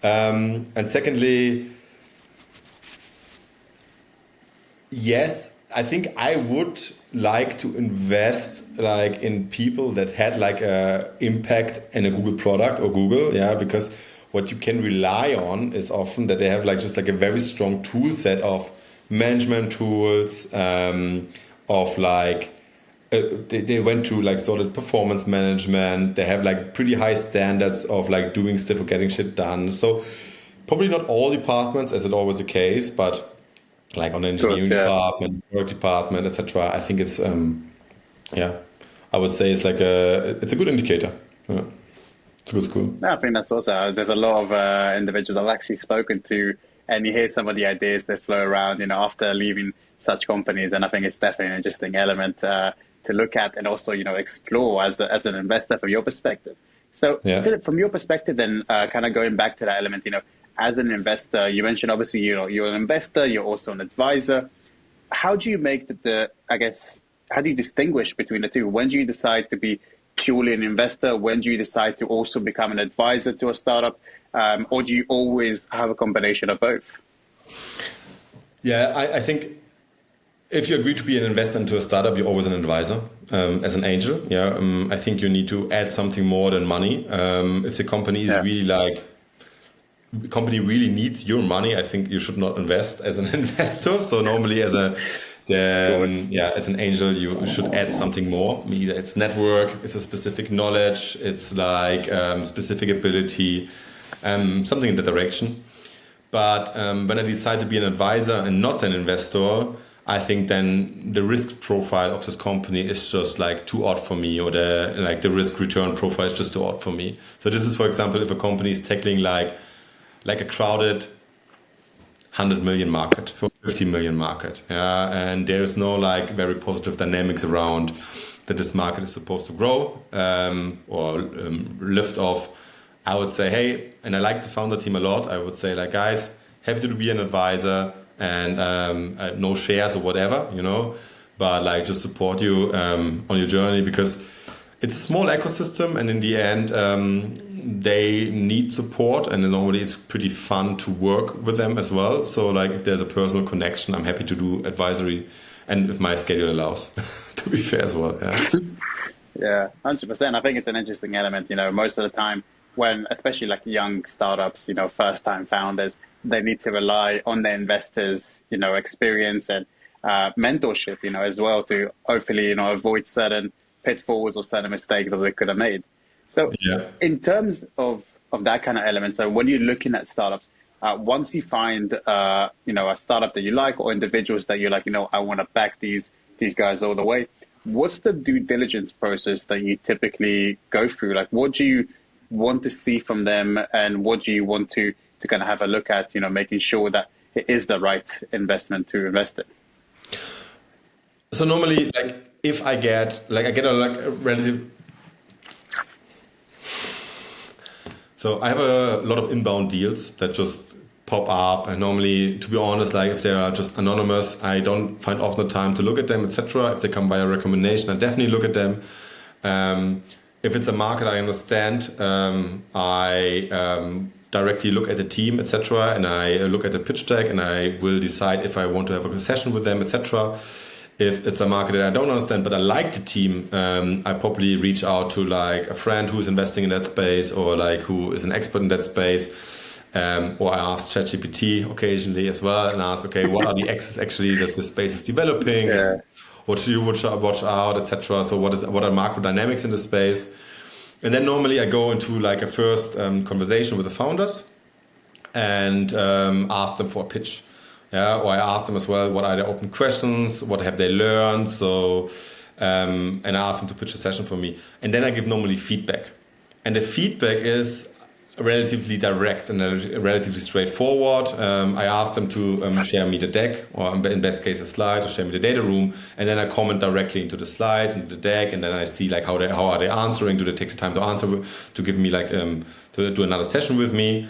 And secondly, yes, I think I would like to invest like in people that had like a impact in a Google product or Google, yeah, because what you can rely on is often that they have like just like a very strong tool set of management tools, of like they went through like solid performance management. They have like pretty high standards of like doing stuff or getting shit done. So probably not all departments, as it always the case, but like on the engineering department, work department, etc. I think it's I would say it's like it's a good indicator. Yeah. It's a good school. No, I think that's also, there's a lot of individuals I've actually spoken to, and you hear some of the ideas that flow around, after leaving such companies, and I think it's definitely an interesting element to look at and also, explore as an investor from your perspective. So, Philipp, from your perspective, then kind of going back to that element, as an investor, you mentioned obviously you're an investor, you're also an advisor. How do you make how do you distinguish between the two? When do you decide to be purely an investor? When do you decide to also become an advisor to a startup? Or do you always have a combination of both? Yeah, I think if you agree to be an investor into a startup, you're always an advisor as an angel. Yeah, I think you need to add something more than money. If the company is really like, the company really needs your money, I think you should not invest as an investor. So normally as an angel, you should add something more. Either it's network, it's a specific knowledge, it's like specific ability, something in that direction. But when I decide to be an advisor and not an investor, I think then the risk profile of this company is just like too odd for me, or the risk return profile is just too odd for me. So this is, for example, if a company is tackling like a crowded 100 million market, 50 million market, and there is no like very positive dynamics around that this market is supposed to grow or lift off. I would say, hey, and I like the founder team a lot. I would say, like, guys, happy to be an advisor and no shares or whatever, but like just support you on your journey, because it's a small ecosystem, and in the end, they need support, and normally it's pretty fun to work with them as well. So like if there's a personal connection, I'm happy to do advisory, and if my schedule allows, to be fair as well. Yeah, 100%. I think it's an interesting element. Most of the time when, especially like young startups, first time founders, they need to rely on their investors, experience and mentorship, as well to hopefully, avoid certain pitfalls or certain mistakes that they could have made. So Yeah. in terms of that kind of element, so when you're looking at startups, once you find, a startup that you like or individuals that you're like, I want to back these guys all the way, what's the due diligence process that you typically go through? Like, what do you want to see from them and what do you want to kind of have a look at, making sure that it is the right investment to invest in? So normally, like if I get a relative. So I have a lot of inbound deals that just pop up, and normally, to be honest, like if they are just anonymous, I don't find often the time to look at them, etc. If they come by a recommendation, I definitely look at them. If it's a market I understand, I directly look at the team, etc., and I look at the pitch deck, and I will decide if I want to have a session with them, etc. If it's a market that I don't understand, but I like the team, I probably reach out to like a friend who's investing in that space or like who is an expert in that space. Or I ask ChatGPT occasionally as well and ask, okay, what are the axes actually that this space is developing? Yeah. What should you watch out, etc. So what are macro dynamics in the space? And then normally I go into like a first conversation with the founders and ask them for a pitch. Yeah, or I ask them as well, what are their open questions? What have they learned? So, and I ask them to pitch a session for me. And then I give normally feedback. And the feedback is relatively direct and relatively straightforward. I ask them to share me the deck, or in best case, a slide, or share me the data room. And then I comment directly into the slides, into the deck. And then I see like how are they answering? Do they take the time to answer, to give me like, to do another session with me?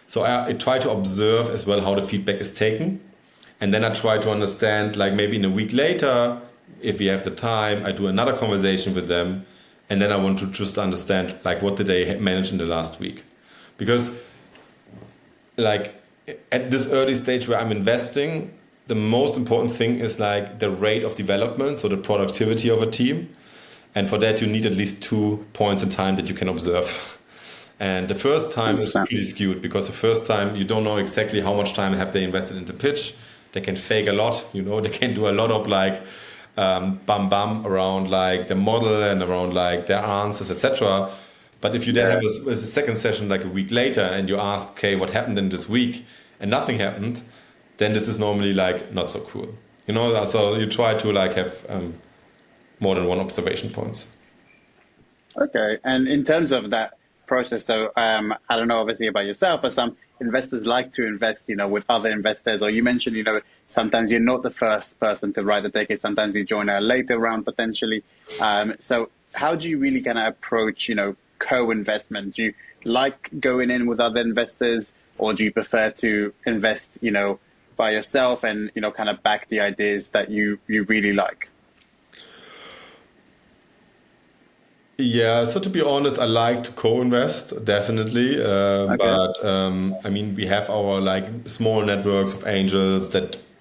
So I try to observe as well how the feedback is taken. And then I try to understand, like maybe in a week later, if we have the time, I do another conversation with them. And then I want to just understand, like, what did they manage in the last week? Because like at this early stage where I'm investing, the most important thing is like the rate of development, so the productivity of a team. And for that, you need at least 2 points in time that you can observe. And the first time is pretty skewed because the first time you don't know exactly how much time have they invested in the pitch. They can fake a lot, they can do a lot of like bum around like the model and around like their answers, etc. But if you then have a second session like a week later and you ask, okay, what happened in this week and nothing happened, then this is normally like not so cool. So you try to like have more than one observation points. Okay. And in terms of that process, so I don't know obviously about yourself, but some investors like to invest, with other investors, or you mentioned, sometimes you're not the first person to write the ticket, sometimes you join a later round potentially. So how do you really kind of approach, co-investment? Do you like going in with other investors, or do you prefer to invest, by yourself and, kind of back the ideas that you really like? Yeah, so to be honest, I like to co-invest, definitely. But I mean, we have our like small networks of angels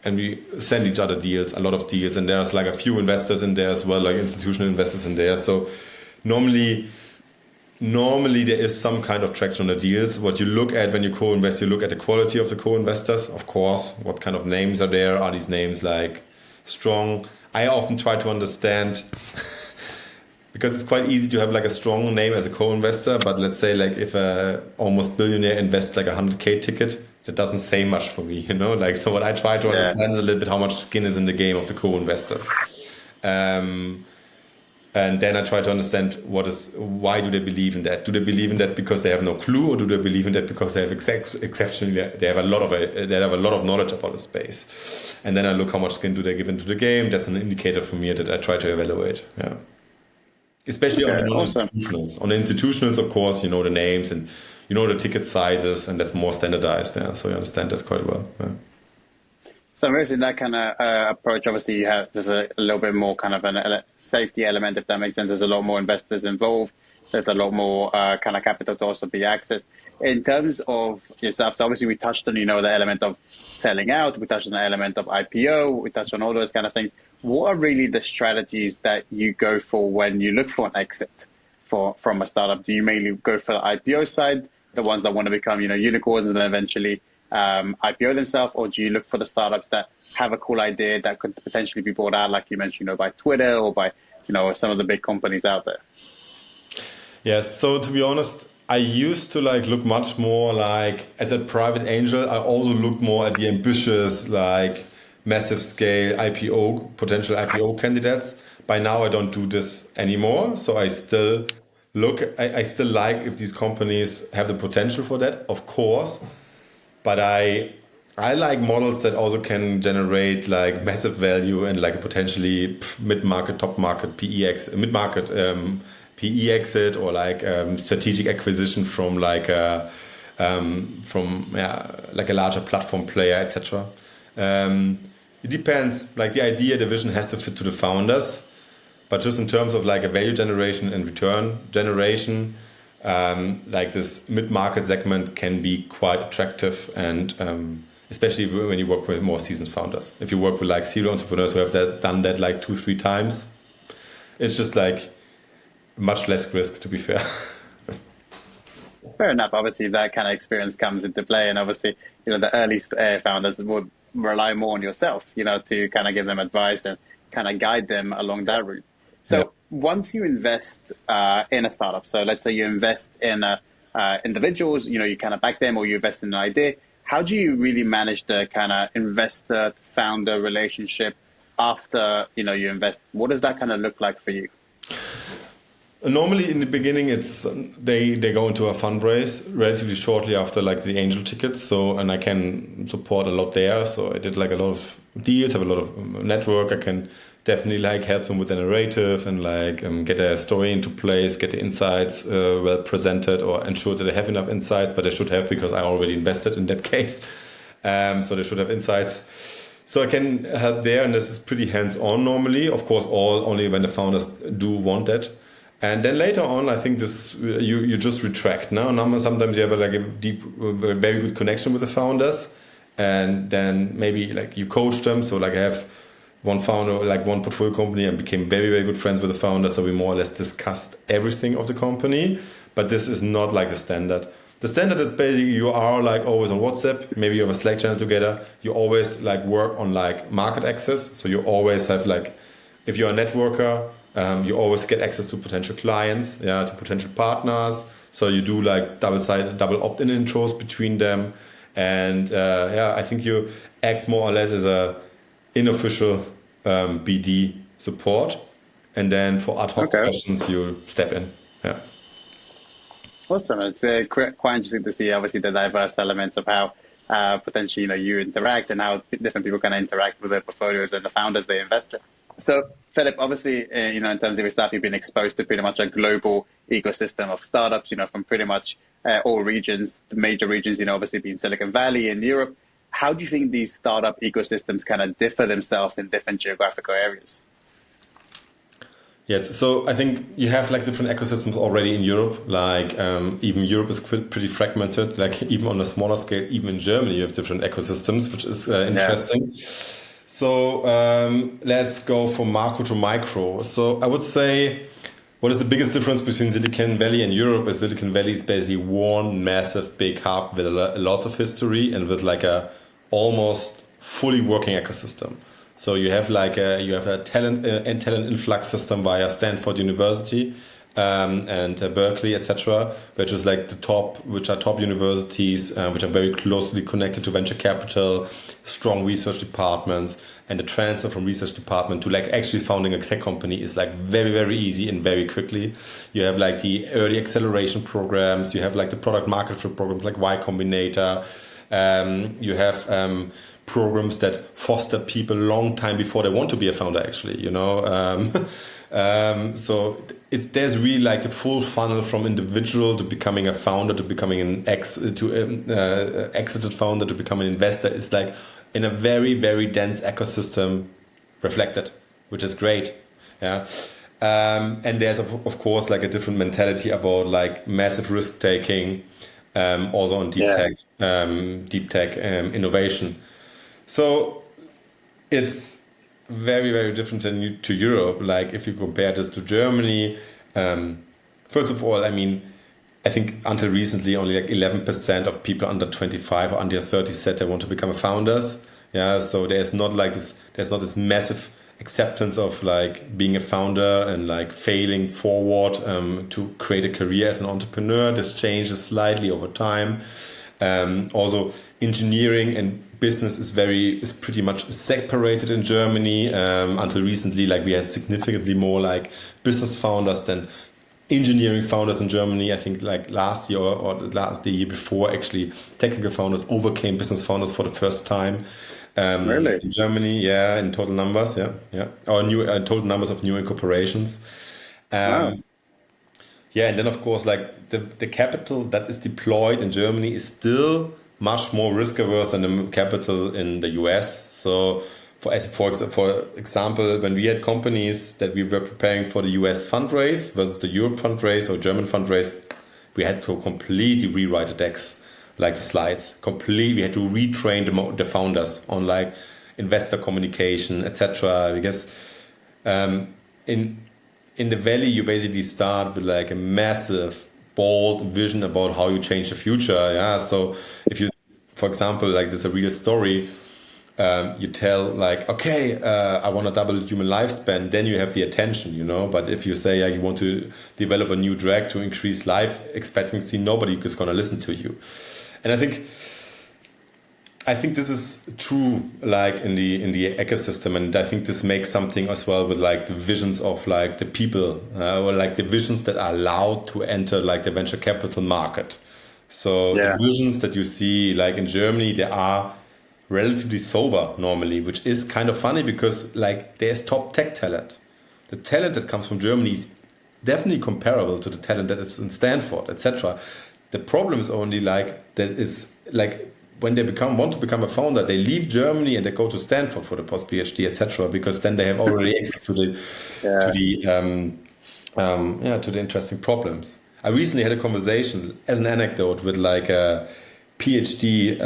and we send each other deals, a lot of deals, and there's like a few investors in there as well, like institutional investors in there. So normally there is some kind of traction on the deals. What you look at when you co-invest, you look at the quality of the co-investors, of course. What kind of names are there? Are these names like strong? I often try to understand because it's quite easy to have like a strong name as a co-investor, but let's say like if a almost billionaire invests like 100K ticket, that doesn't say much for me, Like, so what I try to understand is a little bit how much skin is in the game of the co-investors. And then I try to understand why do they believe in that? Do they believe in that because they have no clue, or do they believe in that because they have they have a lot of knowledge about the space? And then I look how much skin do they give into the game. That's an indicator for me that I try to evaluate. Yeah. Especially on the non-institutionals. On the institutionals, of course, the names and the ticket sizes, and that's more standardized. Yeah, so you understand that quite well. Yeah. So in that kind of approach, obviously you have there's a little bit more kind of a safety element, if that makes sense. There's a lot more investors involved. There's a lot more kind of capital to also be accessed. In terms of yourself, so obviously we touched on, the element of selling out. We touched on the element of IPO. We touched on all those kind of things. What are really the strategies that you go for when you look for an exit from a startup? Do you mainly go for the IPO side, the ones that want to become, unicorns and then eventually IPO themselves, or do you look for the startups that have a cool idea that could potentially be bought out, like you mentioned, by Twitter or by, some of the big companies out there? Yes. So to be honest, I used to look much more as a private angel. I also look more at the ambitious, massive scale potential IPO candidates. By now, I don't do this anymore. So I still I still like if these companies have the potential for that, of course. But I like models that also can generate massive value and a potentially mid-market, top-market mid-market PE exit or strategic acquisition from a larger platform player, etc. It depends. The idea, the vision has to fit to the founders, but just in terms of a value generation and return generation, this mid-market segment can be quite attractive, and especially when you work with more seasoned founders. If you work with serial entrepreneurs who have done that 2-3 times, it's just much less risk, to be fair. Fair enough. Obviously, that kind of experience comes into play, and obviously, the early founders would rely more on yourself, to kind of give them advice and kind of guide them along that route. So once you invest in a startup, so let's say you invest in individuals, you kind of back them, or you invest in an idea, how do you really manage the kind of investor-founder relationship after, you invest? What does that kind of look like for you? Normally, in the beginning, it's they go into a fundraise relatively shortly after the angel tickets. So, and I can support a lot there. So I did a lot of deals, have a lot of network. I can definitely help them with a narrative and get a story into place, get the insights well presented, or ensure that they have enough insights. But they should have, because I already invested in that case. So they should have insights. So I can help there, and this is pretty hands-on normally. Of course, only when the founders do want that. And then later on, I think you just retract. Now sometimes you have a deep, very good connection with the founders, and then maybe you coach them. So I have one founder, one portfolio company, and became very, very good friends with the founder. So we more or less discussed everything of the company. But this is not the standard. The standard is basically you are always on WhatsApp. Maybe you have a Slack channel together. You always work on market access. So you always have if you're a networker, you always get access to potential clients, to potential partners. So you do double opt-in intros between them, and I think you act more or less as a unofficial BD support, and then for ad hoc questions you step in. Yeah. Awesome. It's quite interesting to see, obviously, the diverse elements of how potentially you interact and how different people can interact with their portfolios and the founders they invest in. So, Philipp, obviously, in terms of your stuff, you've been exposed to pretty much a global ecosystem of startups, from pretty much all regions, the major regions, obviously being Silicon Valley and Europe. How do you think these startup ecosystems kind of differ themselves in different geographical areas? Yes, so I think you have different ecosystems already in Europe. Even Europe is pretty fragmented. Even on a smaller scale, even in Germany, you have different ecosystems, which is interesting. Yeah. So let's go from macro to micro. So I would say, what is the biggest difference between Silicon Valley and Europe is Silicon Valley is basically one massive big hub with lots of history and with a almost fully working ecosystem. So you have a talent influx system via Stanford University and Berkeley, etc., which is which are top universities, which are very closely connected to venture capital, strong research departments, and the transfer from research department to actually founding a tech company is very, very easy and very quickly. You have the early acceleration programs, you have the product market fit programs like Y Combinator, you have programs that foster people long time before they want to be a founder, actually, so there's really a full funnel from individual to becoming a founder to becoming an exited founder to become an investor is in a very, very dense ecosystem reflected, which is great. Yeah. And there's of course a different mentality about massive risk taking, also on deep tech innovation. So it's very, very different to Europe. If you compare this to Germany, first of all, I mean, I think until recently, only like 11% of people under 25 or under 30 said they want to become founders. Yeah, so there's not this massive acceptance of like being a founder and like failing forward to create a career as an entrepreneur. This changes slightly over time. Also, engineering and business is pretty much separated in Germany. Until recently, like we had significantly more like business founders than engineering founders in Germany. I think like last year or the year before, actually, technical founders overcame business founders for the first time. Really? In Germany, yeah, in total numbers, or new total numbers of new incorporations. Wow. Yeah, and then of course, like the capital that is deployed in Germany is still much more risk averse than the capital in the US. So, for example, when we had companies that we were preparing for the US fundraise versus the Europe fundraise or German fundraise, we had to completely rewrite the decks, like the slides. We had to retrain the founders on like investor communication, etc. Because in the valley, you basically start with like a massive, bold vision about how you change the future. Yeah. So if you, for example, like this is a real story, you tell like, okay, I want to double human lifespan, then you have the attention, you know. But if you say, yeah, you want to develop a new drug to increase life expectancy, nobody is going to listen to you. And I think this is true, like in the ecosystem, and I think this makes something as well with like the visions of like the people, or like the visions that are allowed to enter like the venture capital market. So the visions that you see like in Germany, they are relatively sober normally, which is kind of funny because like there's top tech talent. The talent that comes from Germany is definitely comparable to the talent that is in Stanford, etc. The problem is only like that it's like when they want to become a founder, they leave Germany and they go to Stanford for the post PhD, etc. Because then they have already access to the interesting problems. I recently had a conversation as an anecdote with like a PhD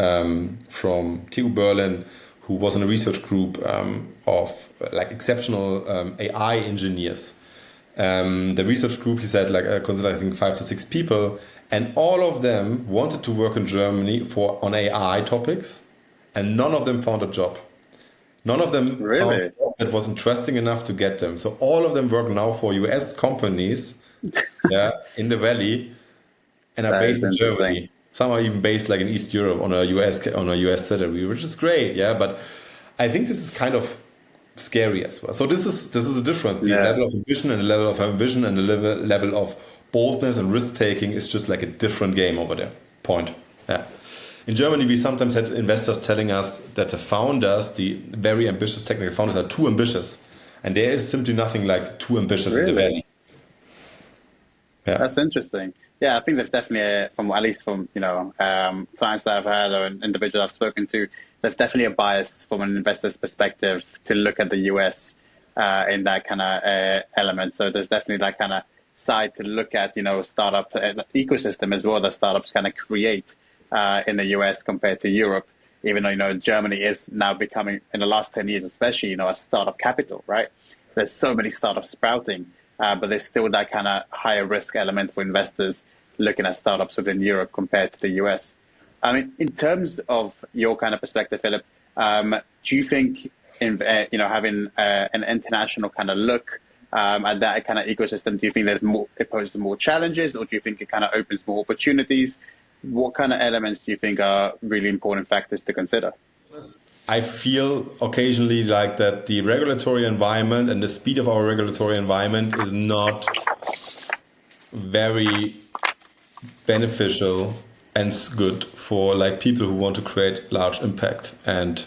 from TU Berlin who was in a research group of like exceptional AI engineers. The research group, he said, like considered I think 5 to 6 people. And all of them wanted to work in Germany on AI topics, and none of them found a job. None of them found a job that was interesting enough to get them. So all of them work now for US companies, in the Valley, and are based in Germany. Some are even based like in East Europe on a US salary, which is great, But I think this is kind of scary as well. So this is a difference. The level of ambition and the level of ambition and the level of boldness and risk-taking is just like a different game over there. Point. Yeah. In Germany, we sometimes had investors telling us that the founders, the very ambitious technical founders, are too ambitious. And there is simply nothing like too ambitious in the Valley. Yeah. That's interesting. Yeah, I think there's definitely, at least from clients that I've had or individuals I've spoken to, there's definitely a bias from an investor's perspective to look at the US in that kind of element. So there's definitely that kind of side to look at, startup ecosystem as well that startups kind of create in the US compared to Europe, even though, Germany is now becoming, in the last 10 years especially, a startup capital, right? There's so many startups sprouting, but there's still that kind of higher risk element for investors looking at startups within Europe compared to the US. I mean, in terms of your kind of perspective, Philip, do you think, having an international kind of look at that kind of ecosystem, do you think it poses more challenges, or do you think it kind of opens more opportunities? What kind of elements do you think are really important factors to consider? I feel occasionally like that the regulatory environment and the speed of our regulatory environment is not very beneficial and good for like people who want to create large impact, and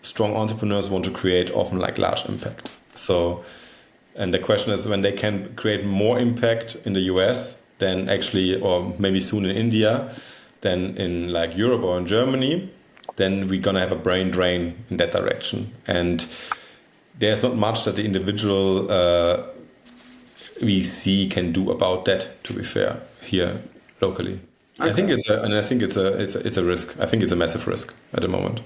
strong entrepreneurs want to create often like large impact. So, and the question is, when they can create more impact in the US than actually, or maybe soon in India, than in like Europe or in Germany, then we're going to have a brain drain in that direction. And there's not much that the individual VC can do about that, to be fair, here locally. Okay. I think it's a risk. I think it's a massive risk at the moment.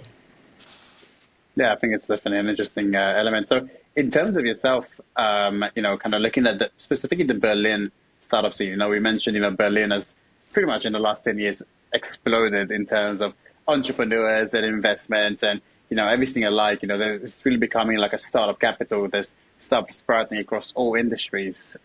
Yeah, I think it's definitely an interesting element. So in terms of yourself, kind of looking at specifically the Berlin startup scene. We mentioned, Berlin has pretty much in the last 10 years exploded in terms of entrepreneurs and investments and, everything alike. It's really becoming like a startup capital. There's startups sprouting across all industries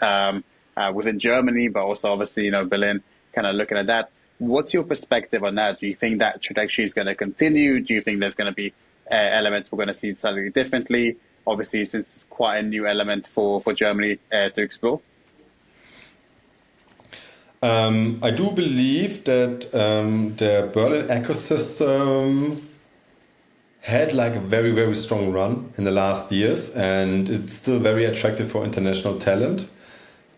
within Germany, but also obviously, Berlin kind of looking at that. What's your perspective on that? Do you think that trajectory is going to continue? Do you think there's going to be elements we're going to see slightly differently? Obviously, since it's quite a new element for Germany to explore. I do believe that the Berlin ecosystem had like a very, very strong run in the last years, and it's still very attractive for international talent.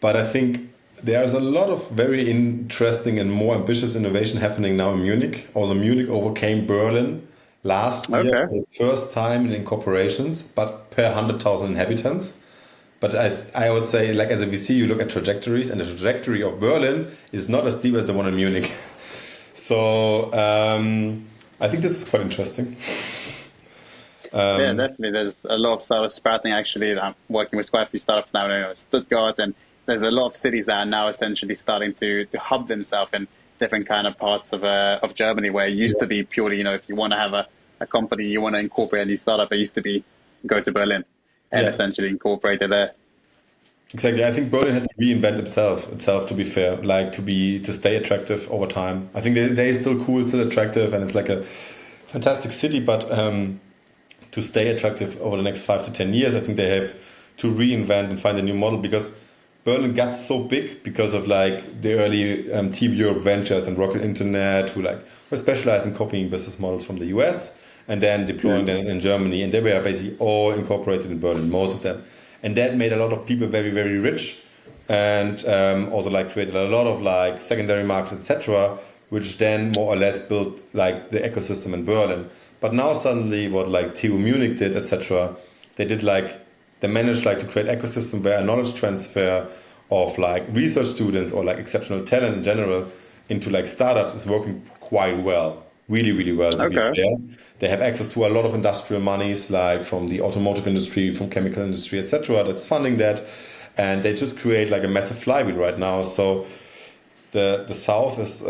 But I think there's a lot of very interesting and more ambitious innovation happening now in Munich. Also, Munich overcame Berlin last year for the first time in incorporations, but per 100,000 inhabitants. But I would say, like as a VC, you look at trajectories, and the trajectory of Berlin is not as steep as the one in Munich. So I think this is quite interesting. Yeah, definitely. There's a lot of startups sprouting. Actually, I'm working with quite a few startups now in Stuttgart, and there's a lot of cities that are now essentially starting to hub themselves in different kind of parts of Germany, where it used to be purely, if you want to have a company, you want to incorporate a new startup, it used to be go to Berlin and essentially incorporate it there. Exactly. I think Berlin has to reinvent itself to be fair, like to stay attractive over time. I think they is still cool, still attractive, and it's like a fantastic city, but to stay attractive over the next 5 to 10 years, I think they have to reinvent and find a new model, because Berlin got so big because of like the early Team Europe ventures and Rocket Internet, who like were specialized in copying business models from the US and then deploying them in Germany. And they were basically all incorporated in Berlin, most of them. And that made a lot of people very, very rich, and also like created a lot of like secondary markets, etc., which then more or less built like the ecosystem in Berlin. But now suddenly what like TU Munich did, etc., they managed like to create ecosystem where a knowledge transfer of like research students or like exceptional talent in general into like startups is working quite well. Really, really well, to be fair. They have access to a lot of industrial monies, like from the automotive industry, from chemical industry, etc., that's funding that. And they just create like a massive flywheel right now. So the South is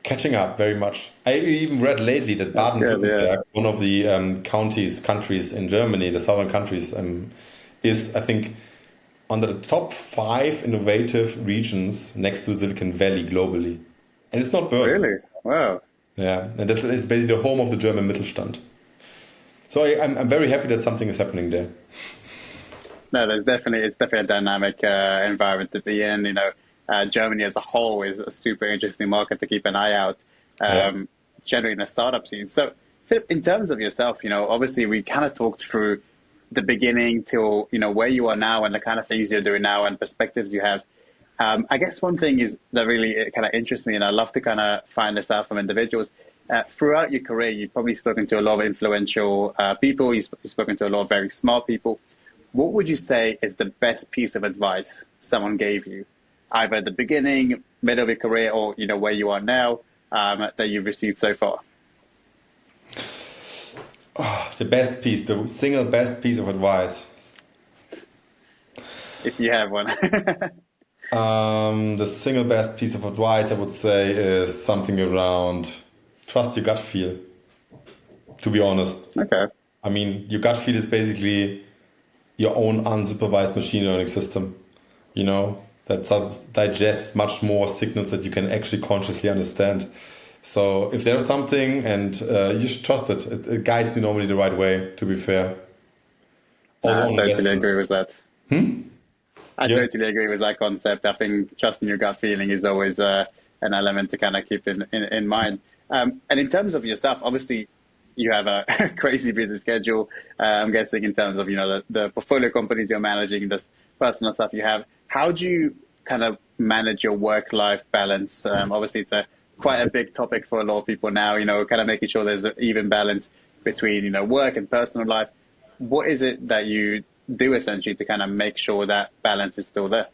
catching up very much. I even read lately that Baden-Württemberg, one of the countries in Germany, the southern countries, is, I think, under the top 5 innovative regions next to Silicon Valley globally. And it's not Berlin. Really? Wow. Yeah, and it's basically the home of the German Mittelstand. So I'm very happy that something is happening there. No, it's definitely a dynamic environment to be in. Germany as a whole is a super interesting market to keep an eye out, generally in the startup scene. So, Philipp, in terms of yourself, obviously we kind of talked through the beginning till, where you are now and the kind of things you're doing now and perspectives you have. I guess one thing is that really kind of interests me, and I love to kind of find this out from individuals. Throughout your career, you've probably spoken to a lot of influential people. You've spoken to a lot of very smart people. What would you say is the best piece of advice someone gave you, either at the beginning, middle of your career, or where you are now, that you've received so far? The single best piece of advice. If you have one. The single best piece of advice I would say is something around trust your gut feel, to be honest. Okay. I mean, your gut feel is basically your own unsupervised machine learning system, that digests much more signals that you can actually consciously understand. So if there's something, and you should trust it. It guides you normally the right way, to be fair. I totally agree with that. I totally agree with that concept. I think trusting your gut feeling is always an element to kind of keep in mind. And in terms of yourself, obviously, you have a crazy busy schedule. I'm guessing in terms of, the portfolio companies you're managing, the personal stuff you have. How do you kind of manage your work-life balance? Obviously, it's quite a big topic for a lot of people now, kind of making sure there's an even balance between, work and personal life. What is it that you do essentially to kind of make sure that balance is still there?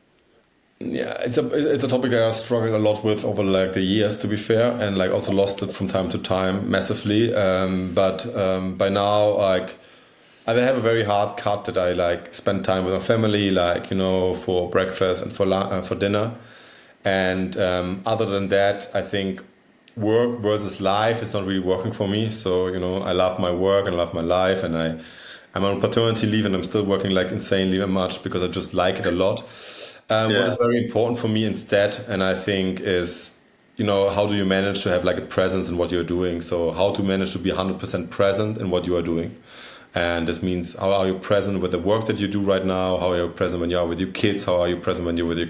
Yeah, it's a topic that I struggled a lot with over like the years, to be fair, and like also lost it from time to time massively. But by now, like I have a very hard cut that I like spend time with my family, like for breakfast and for dinner. And other than that, I think work versus life is not really working for me. So, I love my work and love my life, and I'm on paternity leave and I'm still working like insanely much because I just like it a lot. What is very important for me instead, and I think is, how do you manage to have like a presence in what you're doing? So how to manage to be 100% present in what you are doing. And this means, how are you present with the work that you do right now? How are you present when you are with your kids? How are you present when you're with your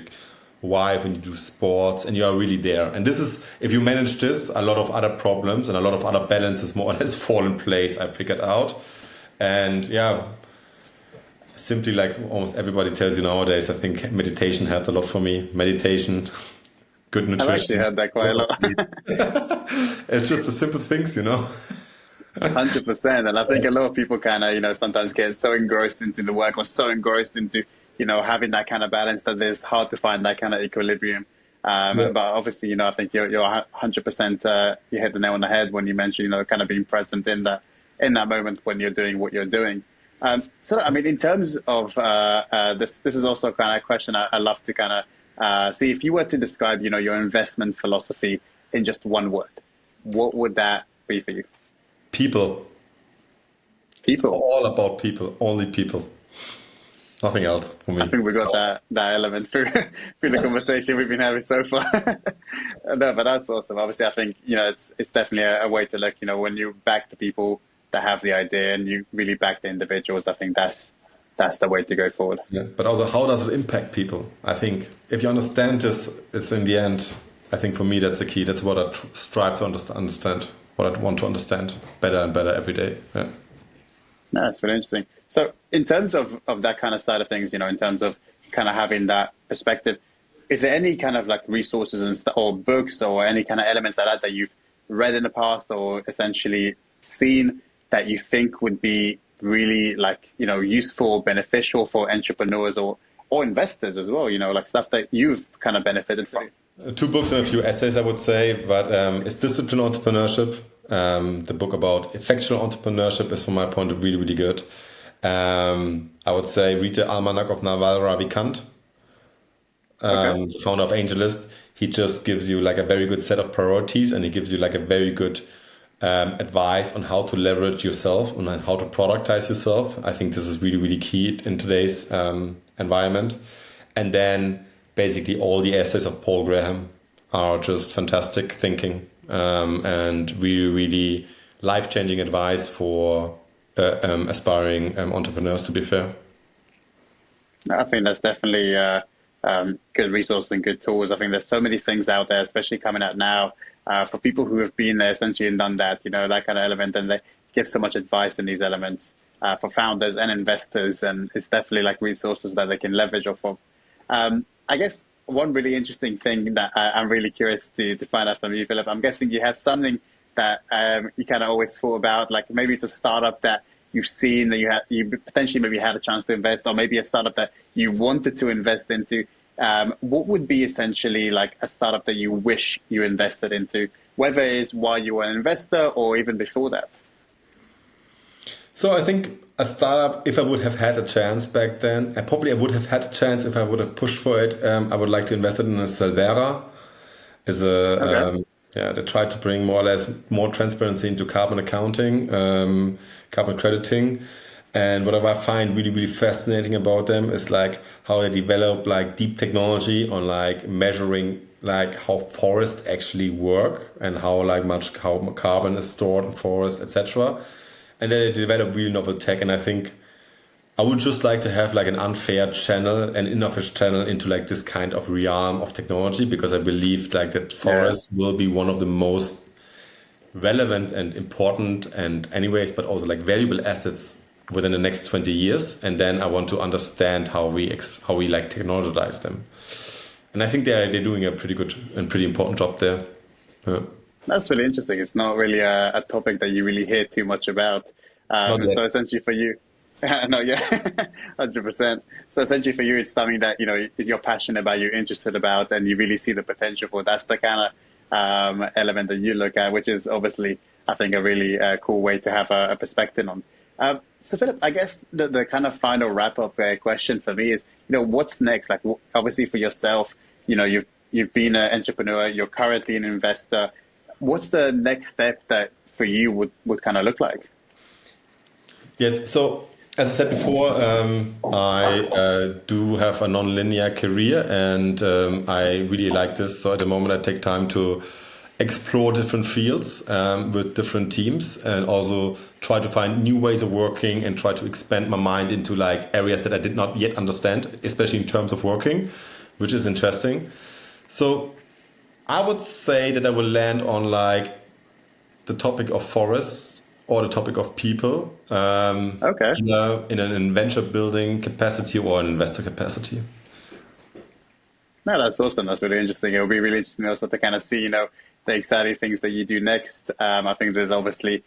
wife, when you do sports, and you are really there? And this is, if you manage this, a lot of other problems and a lot of other balances more or less fall in place, I figured out. And simply like almost everybody tells you nowadays, I think meditation helped a lot for me. Meditation, good nutrition. I've actually heard that quite a lot. It's just the simple things, 100%. And I think a lot of people kind of, sometimes get so engrossed into the work or so engrossed into, having that kind of balance that it's hard to find that kind of equilibrium. But obviously, I think you're 100%, you hit the nail on the head when you mentioned, kind of being present in that moment when you're doing what you're doing. So, I mean, in terms of this is also kind of a question I love to kind of see. If you were to describe, your investment philosophy in just one word, what would that be for you? People. It's all about people, only people. Nothing else for me. I think we got that element through the conversation we've been having so far. No, but that's awesome. Obviously, I think, it's definitely a way to look, when you back the people that have the idea and you really back the individuals, I think that's the way to go forward. Yeah. But also, how does it impact people? I think if you understand this, it's in the end, I think for me, that's the key. That's what I strive to understand, what I want to understand better and better every day. Yeah. No, that's really interesting. So in terms of that kind of side of things, in terms of kind of having that perspective, is there any kind of like resources and or books or any kind of elements like that you've read in the past or essentially seen that you think would be really like, useful, beneficial for entrepreneurs or investors as well, like stuff that you've kind of benefited from? 2 books and a few essays, I would say, but it's Disciplined Entrepreneurship. The book about effectual entrepreneurship is, from my point of view, really, really good. I would say read the Almanac of Naval Ravikant, the founder of AngelList. He just gives you like a very good set of priorities, and he gives you like a very good advice on how to leverage yourself and how to productize yourself. I think this is really, really key in today's environment. And then basically all the essays of Paul Graham are just fantastic thinking and really, really life-changing advice for aspiring entrepreneurs, to be fair. I think that's definitely good resources and good tools. I think there's so many things out there, especially coming out now, for people who have been there essentially and done that, that kind of element, and they give so much advice in these elements for founders and investors, and it's definitely like resources that they can leverage off of. I guess one really interesting thing that I'm really curious to find out from you, Philipp, I'm guessing you have something that you kind of always thought about, like maybe it's a startup that you've seen that you potentially maybe had a chance to invest, or maybe a startup that you wanted to invest into. What would be essentially like a startup that you wish you invested into, whether it's while you were an investor or even before that? So I think a startup, if I would have had a chance back then, I would have had a chance if I would have pushed for it. I would like to invest in a Selvera. They try to bring more or less more transparency into carbon accounting, carbon crediting. And what I find really, really fascinating about them is like how they develop like deep technology on like measuring like how forests actually work and how carbon is stored in forests, etc. And then they develop really novel tech. And I think I would just like to have like an unfair channel, an inofficial channel into like this kind of realm of technology, because I believe like that forests will be one of the most relevant and important and anyways, but also like valuable assets within the next 20 years. And then I want to understand how we like technologize them. And I think they're doing a pretty good and pretty important job there. Yeah. That's really interesting. It's not really a topic that you really hear too much about. So essentially for you, no, yeah, 100%. So essentially for you, it's something that, you're passionate about, you're interested about, and you really see the potential for. That's the kind of element that you look at, which is obviously, I think, a really cool way to have a perspective on. So Philipp, I guess the kind of final wrap-up question for me is, what's next? Like, obviously for yourself, you've you've been an entrepreneur, you're currently an investor. What's the next step that for you would kind of look like? Yes, so as I said before, I do have a non-linear career, and I really like this. So at the moment, I take time to explore different fields with different teams, and also try to find new ways of working and try to expand my mind into like areas that I did not yet understand, especially in terms of working, which is interesting. So I would say that I will land on like the topic of forests or the topic of people, Okay. in an venture building capacity or an investor capacity. No, that's awesome. That's really interesting. It'll be really interesting also to kind of see, the exciting things that you do next. I think there's obviously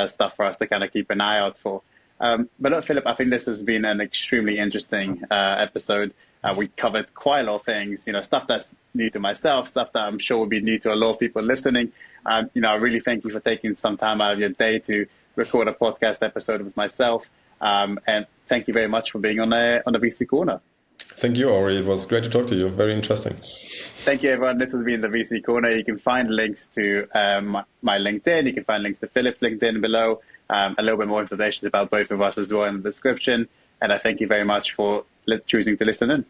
stuff for us to kind of keep an eye out for. But look, Philipp, I think this has been an extremely interesting episode. We covered quite a lot of things, stuff that's new to myself, stuff that I'm sure will be new to a lot of people listening. I really thank you for taking some time out of your day to record a podcast episode with myself. And thank you very much for being on the VC Corner. Thank you, Ori. It was great to talk to you. Very interesting. Thank you, everyone. This has been the VC Corner. You can find links to my LinkedIn. You can find links to Philipp's LinkedIn below. A little bit more information about both of us as well in the description. And I thank you very much for choosing to listen in.